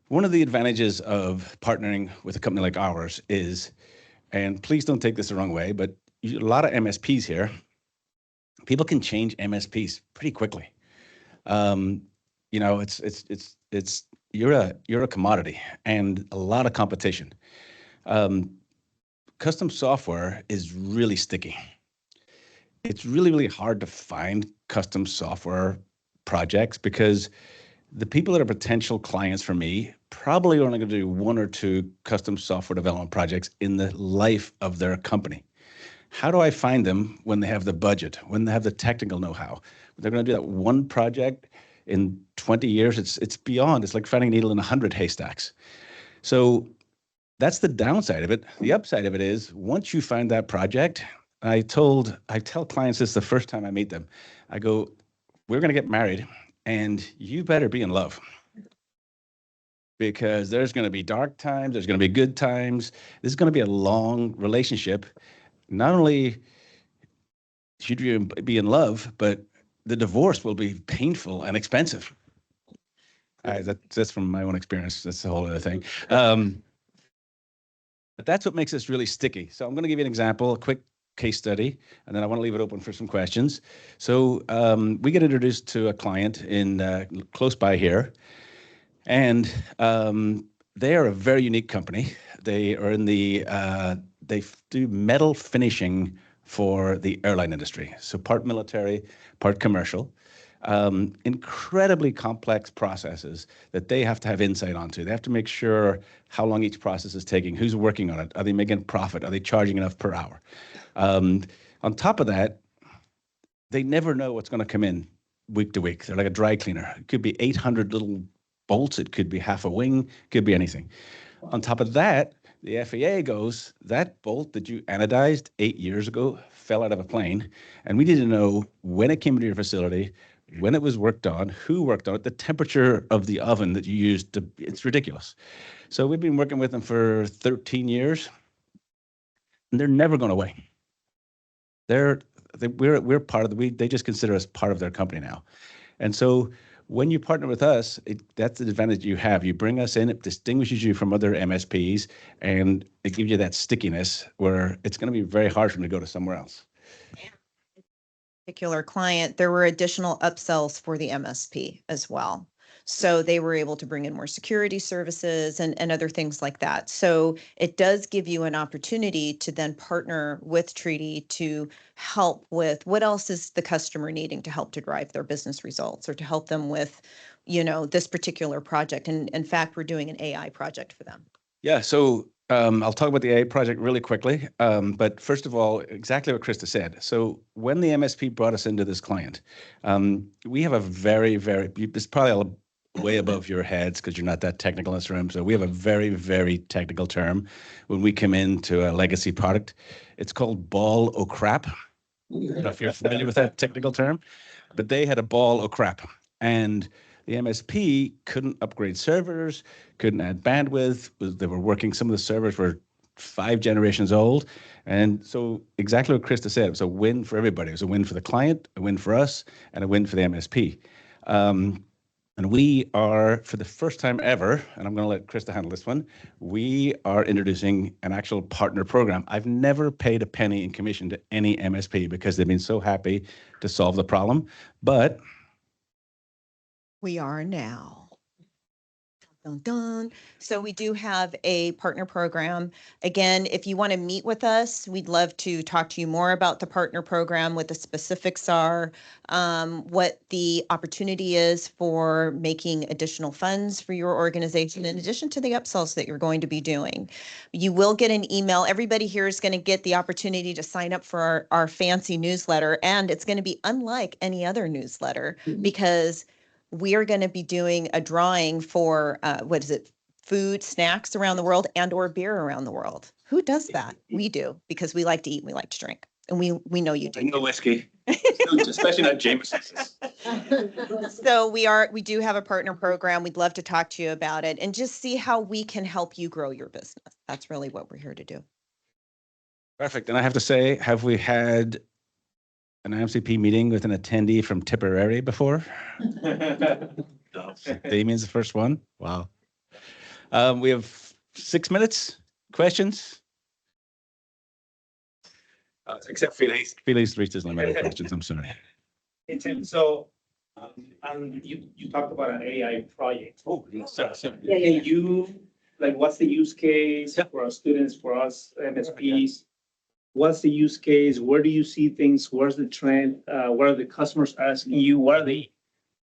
One of the advantages of partnering with a company like ours is, and please don't take this the wrong way, but a lot of MSPs here, people can change MSPs pretty quickly. You're a commodity and a lot of competition. Custom software is really sticky. It's really, really hard to find custom software projects because the people that are potential clients for me probably are only going to do 1 or 2 custom software development projects in the life of their company. How do I find them when they have the budget, when they have the technical know-how? They're going to do that 1 project in 20 years. It's beyond. It's like finding a needle in 100 haystacks. So that's the downside of it. The upside of it is once you find that project, I tell clients this the first time I meet them. I go, we're going to get married and you better be in love. Because there's going to be dark times, there's going to be good times. This is going to be a long relationship. Not only should you be in love, but the divorce will be painful and expensive. That's from my own experience. That's a whole other thing. But that's what makes this really sticky. So I'm going to give you an example, a quick case study, and then I want to leave it open for some questions. So we get introduced to a client in close by here, and they are a very unique company. They are in the they do metal finishing for the airline industry. So part military, part commercial. Incredibly complex processes that they have to have insight onto. They have to make sure how long each process is taking, who's working on it, are they making a profit, are they charging enough per hour? On top of that, they never know what's going to come in week to week. They're like a dry cleaner. It could be 800 little bolts, it could be half a wing, it could be anything. On top of that, The FAA goes, that bolt that you anodized 8 years ago fell out of a plane, and we need to know when it came into your facility, when it was worked on, who worked on it, the temperature of the oven that you used to, it's ridiculous. So we've been working with them for 13 years, and they're never going away. We're part of they just consider us part of their company now. And so when you partner with us, that's the advantage you have. You bring us in, it distinguishes you from other MSPs, and it gives you that stickiness where it's going to be very hard for them to go to somewhere else. Particular client, there were additional upsells for the MSP as well. So they were able to bring in more security services and other things like that. So it does give you an opportunity to then partner with Treaty to help with what else is the customer needing to help to drive their business results or to help them with, this particular project. And in fact, we're doing an AI project for them. Yeah, so I'll talk about the AI project really quickly. But first of all, exactly what Krista said. So when the MSP brought us into this client, we have a very, it's probably way above your heads because you're not that technical in this room. So we have a very, very technical term when we come into a legacy product. It's called ball o' crap. I don't know if you're familiar with that technical term, but they had a ball o' crap. And the MSP couldn't upgrade servers, couldn't add bandwidth. They were working, some of the servers were 5 generations old. And so exactly what Krista said, it was a win for everybody. It was a win for the client, a win for us, and a win for the MSP. And we are, for the first time ever, and I'm going to let Krista handle this one, we are introducing an actual partner program. I've never paid a penny in commission to any MSP because they've been so happy to solve the problem. But we are now. Dun, dun. So we do have a partner program. Again, if you want to meet with us, we'd love to talk to you more about the partner program, what the specifics are, what the opportunity is for making additional funds for your organization, in addition to the upsells that you're going to be doing. You will get an email. Everybody here is going to get the opportunity to sign up for our fancy newsletter, and it's going to be unlike any other newsletter because we are going to be doing a drawing for, food, snacks around the world and or beer around the world. Who does that? We do, because we like to eat and we like to drink. And we know you do. No whiskey, especially not Jameson's. So we do have a partner program. We'd love to talk to you about it and just see how we can help you grow your business. That's really what we're here to do. Perfect. And I have to say, have we had an IAMCP meeting with an attendee from Tipperary before? Damien's the first one. Wow. We have 6 minutes. Questions? Except Felix. Felix reached his limit of questions. I'm sorry. Hey, Tim, so you talked about an AI project. Oh, sorry. Yeah. What's the use case for our students, for us MSPs? What's the use case? Where do you see things? Where's the trend? What are the customers asking you? What are they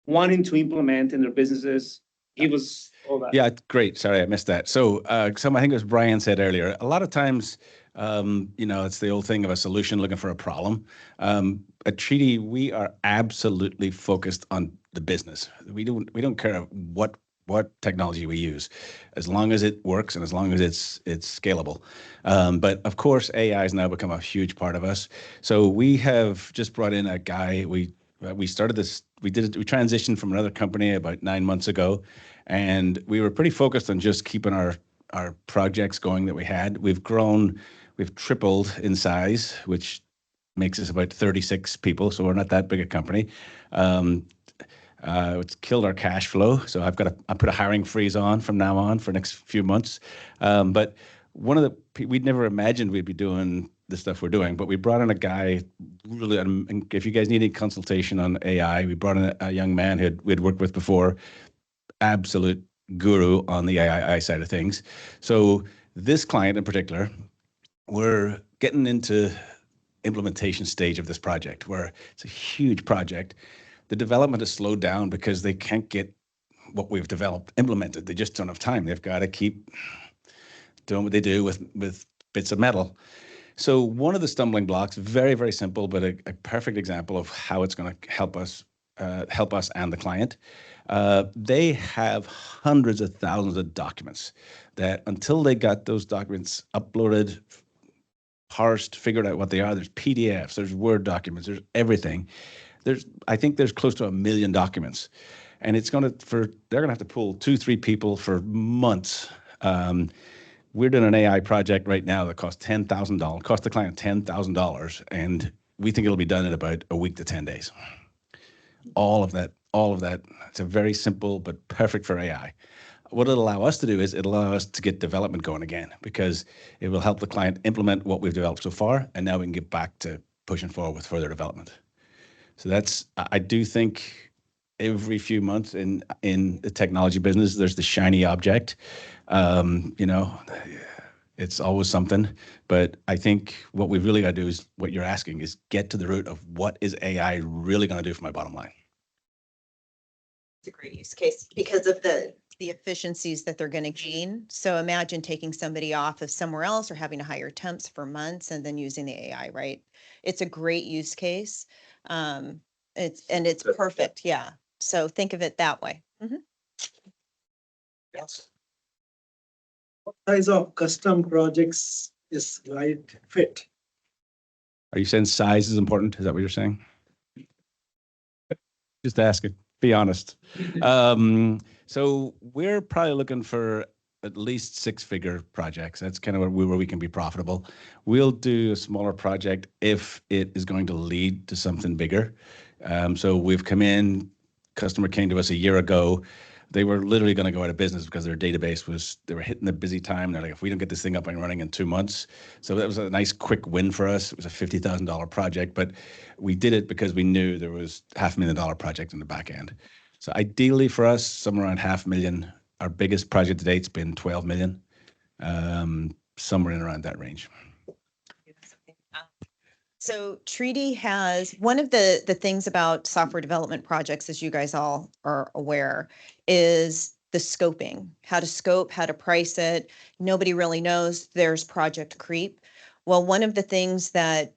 wanting to implement in their businesses? Give us all that. Yeah, great. Sorry, I missed that. So, I think it was Brian said earlier, a lot of times, it's the old thing of a solution looking for a problem. At Treaty, we are absolutely focused on the business. We don't care what technology we use, as long as it works and as long as it's scalable. But of course, AI has now become a huge part of us. So we have just brought in a guy. We started this. We transitioned from another company about 9 months ago, and we were pretty focused on just keeping our projects going that we had. We've grown. We've tripled in size, which makes us about 36 people. So we're not that big a company. It's killed our cash flow, so I put a hiring freeze on from now on for the next few months. But we'd never imagined we'd be doing the stuff we're doing, but we brought in a guy really, and if you guys needed consultation on AI, we brought in a young man we'd worked with before, absolute guru on the AI side of things. So this client in particular, we're getting into implementation stage of this project where it's a huge project. The development has slowed down because they can't get what we've developed implemented. They just don't have time. They've got to keep doing what they do with bits of metal. So one of the stumbling blocks, very, very simple, but a perfect example of how it's going to help us and the client. They have hundreds of thousands of documents that until they got those documents uploaded, parsed, figured out what they are, there's PDFs, there's Word documents, there's everything. I think there's close to 1 million documents. And they're gonna have to pull 2-3 people for months. We're doing an AI project right now that cost $10,000, cost the client $10,000, and we think it'll be done in about a week to 10 days. All of that, it's a very simple but perfect for AI. What it'll allow us to do is it'll allow us to get development going again, because it will help the client implement what we've developed so far, and now we can get back to pushing forward with further development. So I do think every few months in the technology business, there's the shiny object. It's always something, but I think what we've really got to do is what you're asking is get to the root of what is AI really going to do for my bottom line. It's a great use case because of the efficiencies that they're going to gain. So imagine taking somebody off of somewhere else or having to hire temps for months and then using the AI, right? It's a great use case. It's perfect. Yeah. So think of it that way. Mm-hmm. Yes. What size of custom projects is right fit? Are you saying size is important? Is that what you're saying? Just asking. Be honest. So we're probably looking for at least 6-figure projects. That's kind of where we can be profitable. We'll do a smaller project if it is going to lead to something bigger. So we've come in, customer came to us a year ago. They were literally going to go out of business because their database they were hitting the busy time. They're like, if we don't get this thing up and running in 2 months. So that was a nice quick win for us. It was a $50,000 project, but we did it because we knew there was $500,000 project in the back end. So ideally for us, somewhere around $500,000. Our biggest project to date's been 12 million, somewhere in around that range. So Treaty has one of the things about software development projects, as you guys all are aware, is the scoping, how to scope, how to price it. Nobody really knows. There's project creep. Well, one of the things that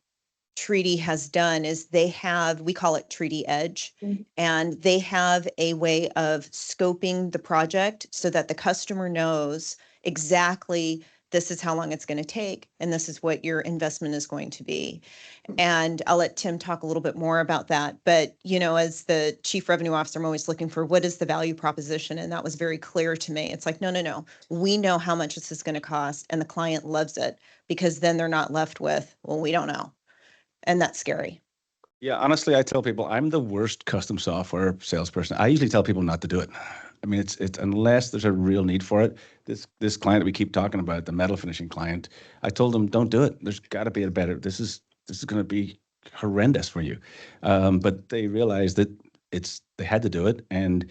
Treaty has done is we call it Treaty Edge, and they have a way of scoping the project so that the customer knows exactly this is how long it's going to take, and this is what your investment is going to be. And I'll let Tim talk a little bit more about that. But, as the chief revenue officer, I'm always looking for what is the value proposition. And that was very clear to me. It's like, no. We know how much this is going to cost, and the client loves it, because then they're not left with, well, we don't know. And that's scary. Yeah, honestly, I tell people I'm the worst custom software salesperson. I usually tell people not to do it. I mean, it's unless there's a real need for it. This client that we keep talking about, the metal finishing client, I told them don't do it. There's got to be a better. This is going to be horrendous for you. But they realized that they had to do it, and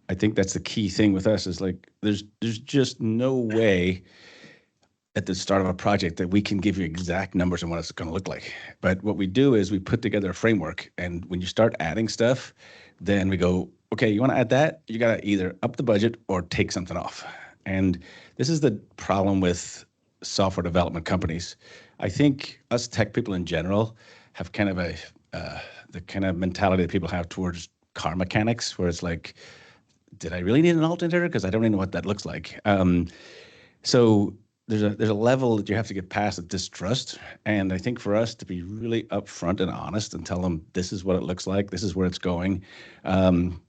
I think that's the key thing with us is like there's just no way at the start of a project that we can give you exact numbers on what it's going to look like. But what we do is we put together a framework, and when you start adding stuff, then we go, okay, you want to add that? You got to either up the budget or take something off. And this is the problem with software development companies. I think us tech people in general have kind of the kind of mentality that people have towards car mechanics, where it's like, did I really need an alternator? Because I don't even know what that looks like. So there's a level that you have to get past of distrust. And I think for us to be really upfront and honest and tell them this is what it looks like, this is where it's going. I've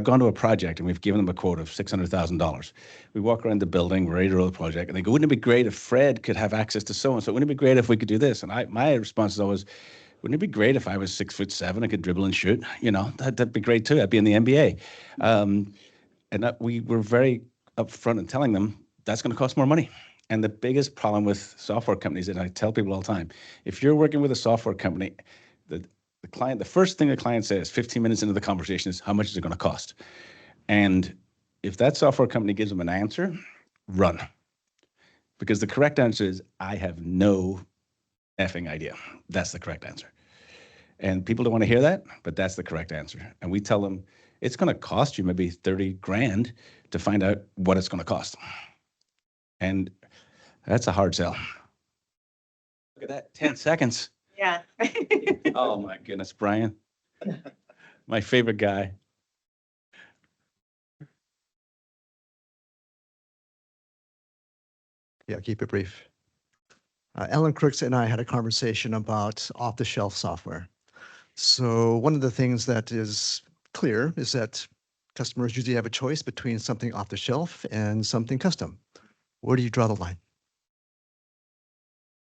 gone to a project and we've given them a quote of $600,000. We walk around the building, we're ready to roll the project, and they go, wouldn't it be great if Fred could have access to so-and-so? Wouldn't it be great if we could do this? And my response is always, wouldn't it be great if I was 6'7" and could dribble and shoot? That'd be great too. I'd be in the NBA. And we were very upfront in telling them that's going to cost more money. And the biggest problem with software companies, and I tell people all the time, if you're working with a software company, the first thing the client says 15 minutes into the conversation is, how much is it going to cost? And if that software company gives them an answer, run. Because the correct answer is, I have no effing idea. That's the correct answer. And people don't want to hear that, but that's the correct answer. And we tell them, it's going to cost you maybe 30 grand to find out what it's going to cost. And that's a hard sell. Look at that, 10 seconds. Yeah. Oh my goodness, Brian, my favorite guy. Yeah, keep it brief. Ellen Crooks and I had a conversation about off-the-shelf software. So one of the things that is clear is that customers usually have a choice between something off the shelf and something custom. Where do you draw the line?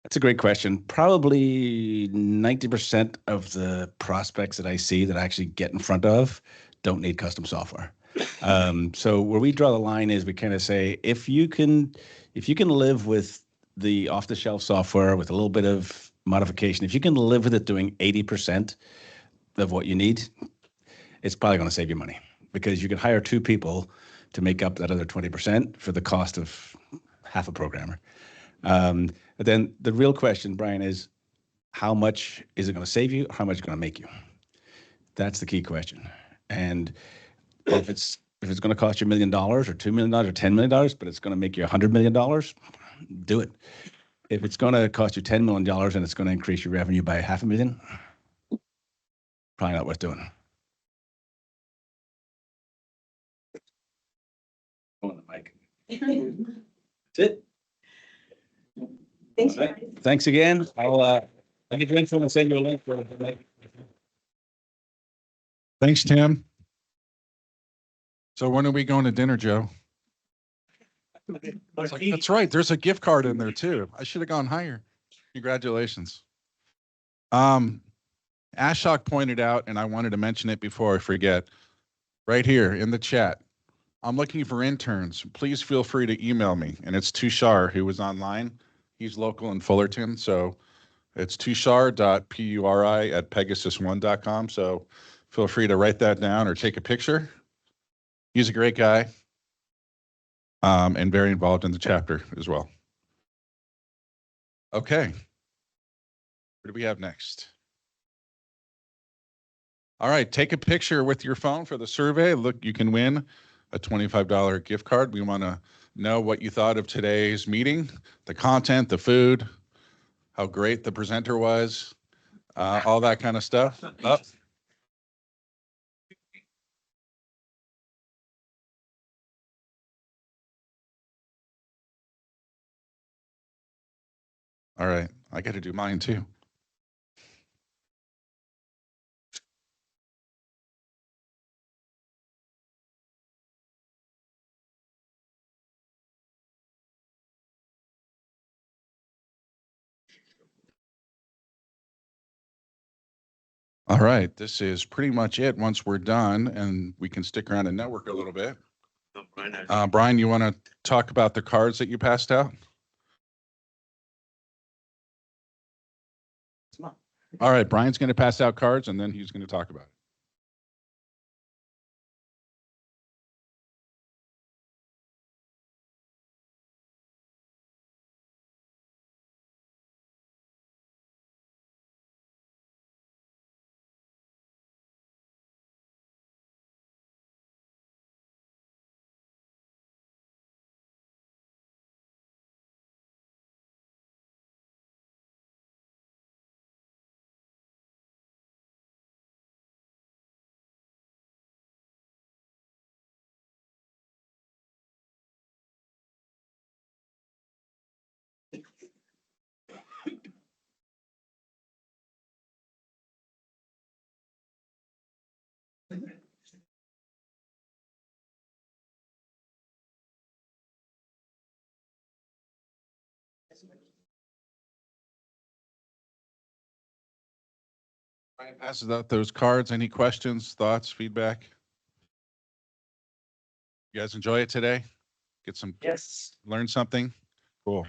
That's a great question. Probably 90% of the prospects that I see that I actually get in front of don't need custom software. So where we draw the line is we kind of say, if you can live with the off-the-shelf software with a little bit of modification, if you can live with it doing 80% of what you need, it's probably going to save you money, because you can hire 2 people to make up that other 20% for the cost of half a programmer. But then the real question, Brian, is how much is it going to save you? How much is it going to make you? That's the key question. And if it's going to cost you $1 million or $2 million or $10 million, but it's going to make you $100 million, do it. If it's going to cost you $10 million and it's going to increase your revenue by $500,000, probably not worth doing. On the mic. That's it. Thanks, guys. Thanks again. I'll get your info and send you a link for the Thanks, Tim. So when are we going to dinner, Joe? That's right. There's a gift card in there too. I should have gone higher. Congratulations. Ashok pointed out, and I wanted to mention it before I forget, right here in the chat. I'm looking for interns. Please feel free to email me. And it's Tushar, who was online. He's local in Fullerton. So it's tushar.puri@pegasus1.com. So feel free to write that down or take a picture. He's a great guy, and very involved in the chapter as well. Okay. What do we have next? All right, take a picture with your phone for the survey. Look, you can win a $25 gift card. We want to know what you thought of today's meeting, the content, the food, how great the presenter was, all that kind of stuff. Oh. All right, I got to do mine too. All right, this is pretty much it. Once we're done, and we can stick around and network a little bit. Brian, you want to talk about the cards that you passed out? All right, Brian's going to pass out cards, and then he's going to talk about it. Brian passes out those cards. Any questions, thoughts, feedback? You guys enjoy it today? Get some, Yes. Learn something? Cool.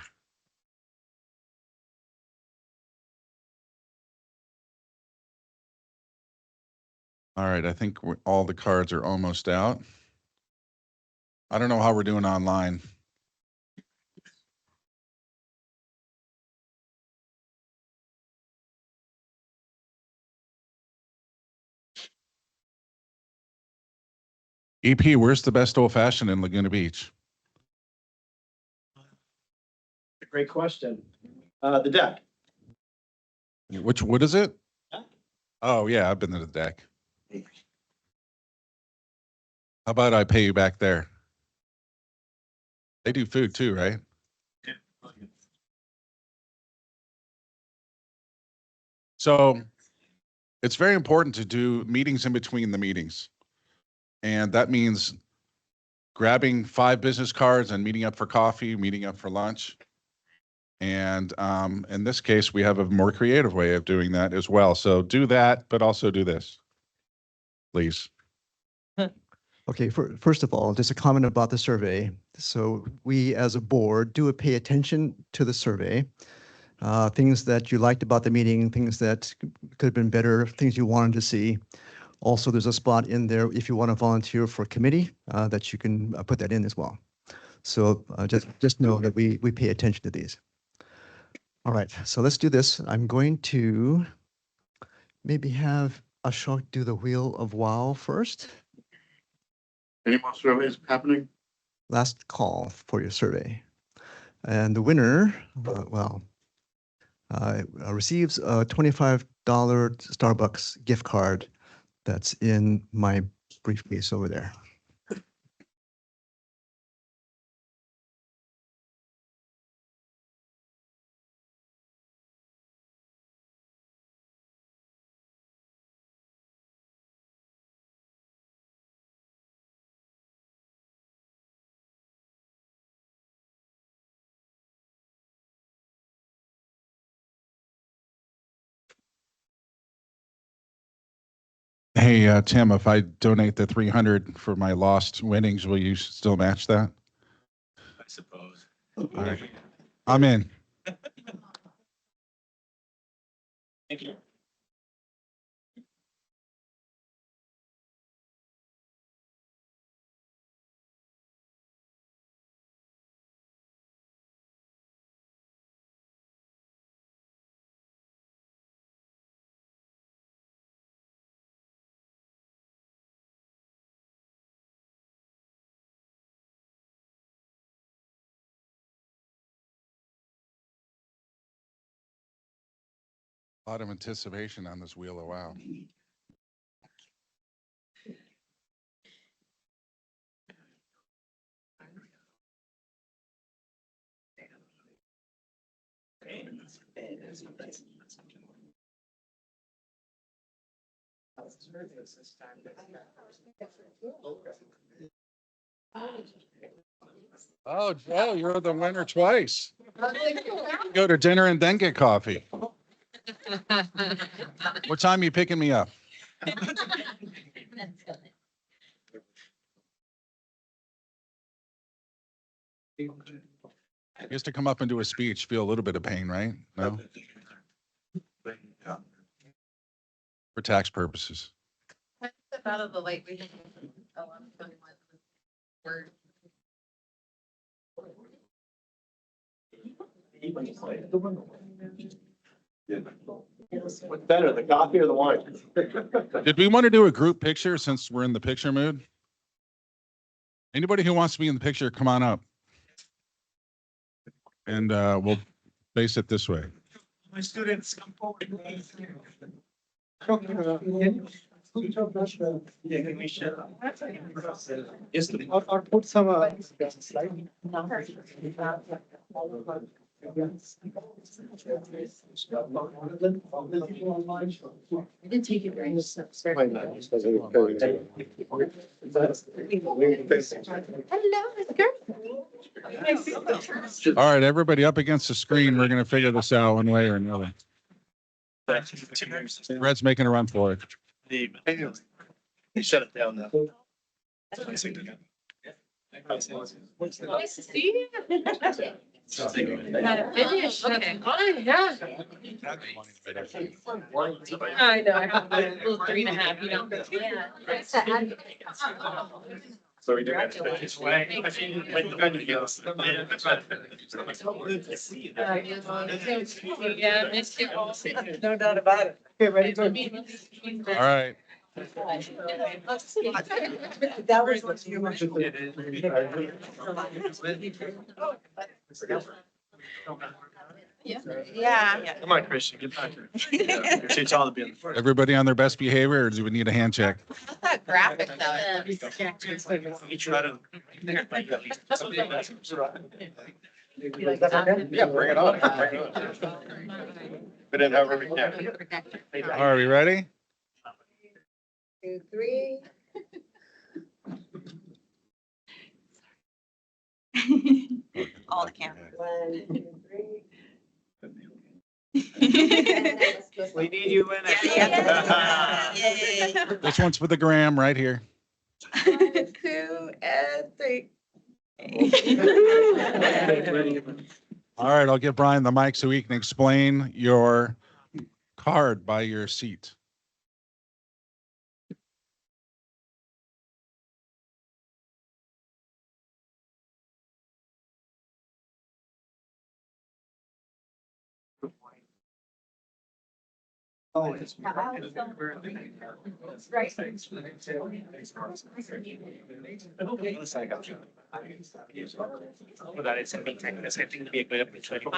All right, I think all the cards are almost out. I don't know how we're doing online. EP, where's the best old fashioned in Laguna Beach? Great question. The deck. What is it? Oh yeah, I've been to the deck. How about I pay you back there? They do food too, right? So it's very important to do meetings in between the meetings. And that means grabbing 5 business cards and meeting up for coffee, meeting up for lunch. And in this case, we have a more creative way of doing that as well. So do that, but also do this, please. Okay, first of all, just a comment about the survey. So we as a board do pay attention to the survey. Things that you liked about the meeting, things that could have been better, things you wanted to see. Also, there's a spot in there if you want to volunteer for committee that you can put that in as well. So just know that we pay attention to these. All right, so let's do this. I'm going to maybe have Ashok do the Wheel of Wow first. Any more surveys happening? Last call for your survey. And the winner, receives a $25 Starbucks gift card that's in my briefcase over there. Hey, Tim, if I donate the 300 for my lost winnings, will you still match that? I suppose. All right. I'm in. Thank you. A lot of anticipation on this wheel of wow. Oh, Joe, you're the winner twice. Go to dinner and then get coffee. What time are you picking me up? He has to come up and do a speech, feel a little bit of pain, right? No? For tax purposes. Out of the light, we have a lot of fun word. What's better, the coffee or the wine? Did we want to do a group picture since we're in the picture mood? Anybody who wants to be in the picture, come on up. And we'll face it this way. My students come forward. Yes, or put some slide. I didn't take it very All right, everybody up against the screen. We're going to figure this out one way or another. Red's making a run for it. They shut it down now. Nice to see you. Finish. Okay. Yeah. I know. I have a little 3.5, you know. Yeah. So we do have to put this way. Yeah, missed you all. No doubt about it. Okay, ready to. All right. That was what you Yeah. Come on, Christian, get back here. Appreciate y'all to be on the front. Everybody on their best behavior, or do we need a hand check? That graphic though. You try to. Yeah, bring it on. But in however we can. Are we ready? 2, 3. All the cameras. 1, 2, 3. We need you in it. This one's for the gram right here. 2 and 3. All right, I'll give Brian the mic so he can explain your card by your seat. Oh, that it's being taken as I think would be a good opportunity. May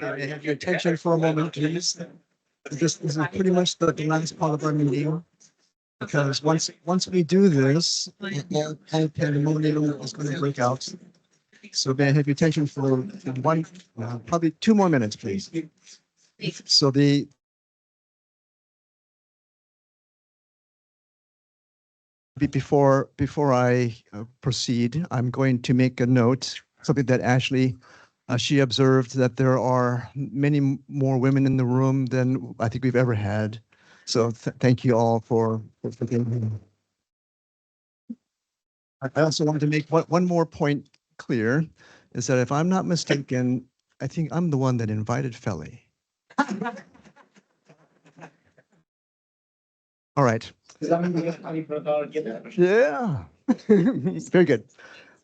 I have your attention for a moment, please? This is pretty much the last part of our meeting. Because once we do this, all pandemonium is going to break out. So may I have your attention for one, probably 2 more minutes, please. So before I proceed, I'm going to make a note, something that Ashley, she observed that there are many more women in the room than I think we've ever had. So thank you all for being here. I also wanted to make one more point clear, is that if I'm not mistaken, I think I'm the one that invited Felly. All right. Yeah. Very good.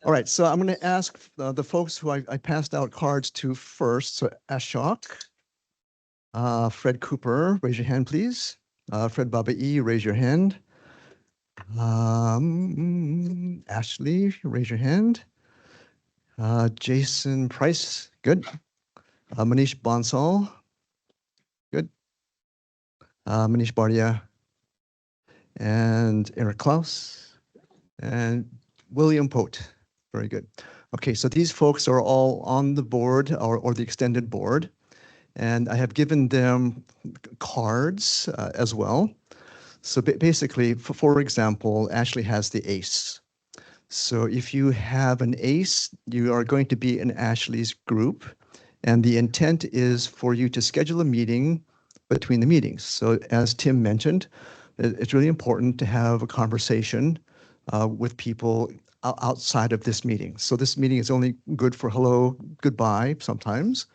All right. So I'm going to ask the folks who I passed out cards to first. So Ashok, Fred Cooper, raise your hand, please. Fred Baba E, raise your hand. Ashley, raise your hand. Jason Price, good. Manish Bansal, good. Manish Bardia, and Eric Klaus, and William Pote, very good. Okay, so these folks are all on the board or the extended board, and I have given them cards as well. So basically, for example, Ashley has the ace. So if you have an ace, you are going to be in Ashley's group, and the intent is for you to schedule a meeting between the meetings. So as Tim mentioned, it's really important to have a conversation with people outside of this meeting. So this meeting is only good for hello, goodbye sometimes.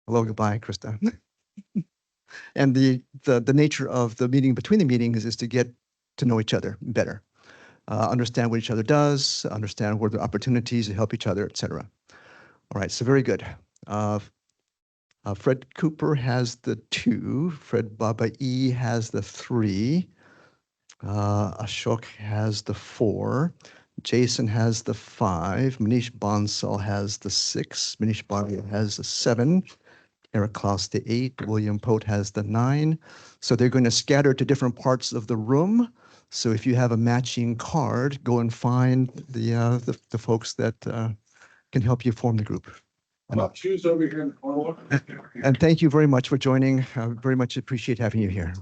Hello, goodbye, Krista. And the nature of the meeting between the meetings is to get to know each other better. Understand what each other does, understand where the opportunities to help each other, etc. All right, so very good. Fred Cooper has the 2. Fred Baba E has the 3. Ashok has the 4. Jason has the 5. Manish Bansal has the 6. Manish Bardia has the 7. Eric Klaus the 8. William Pote has the 9. So they're going to scatter to different parts of the room. So if you have a matching card, go and find the folks that can help you form the group. Choose over here in the corner. And thank you very much for joining. I very much appreciate having you here.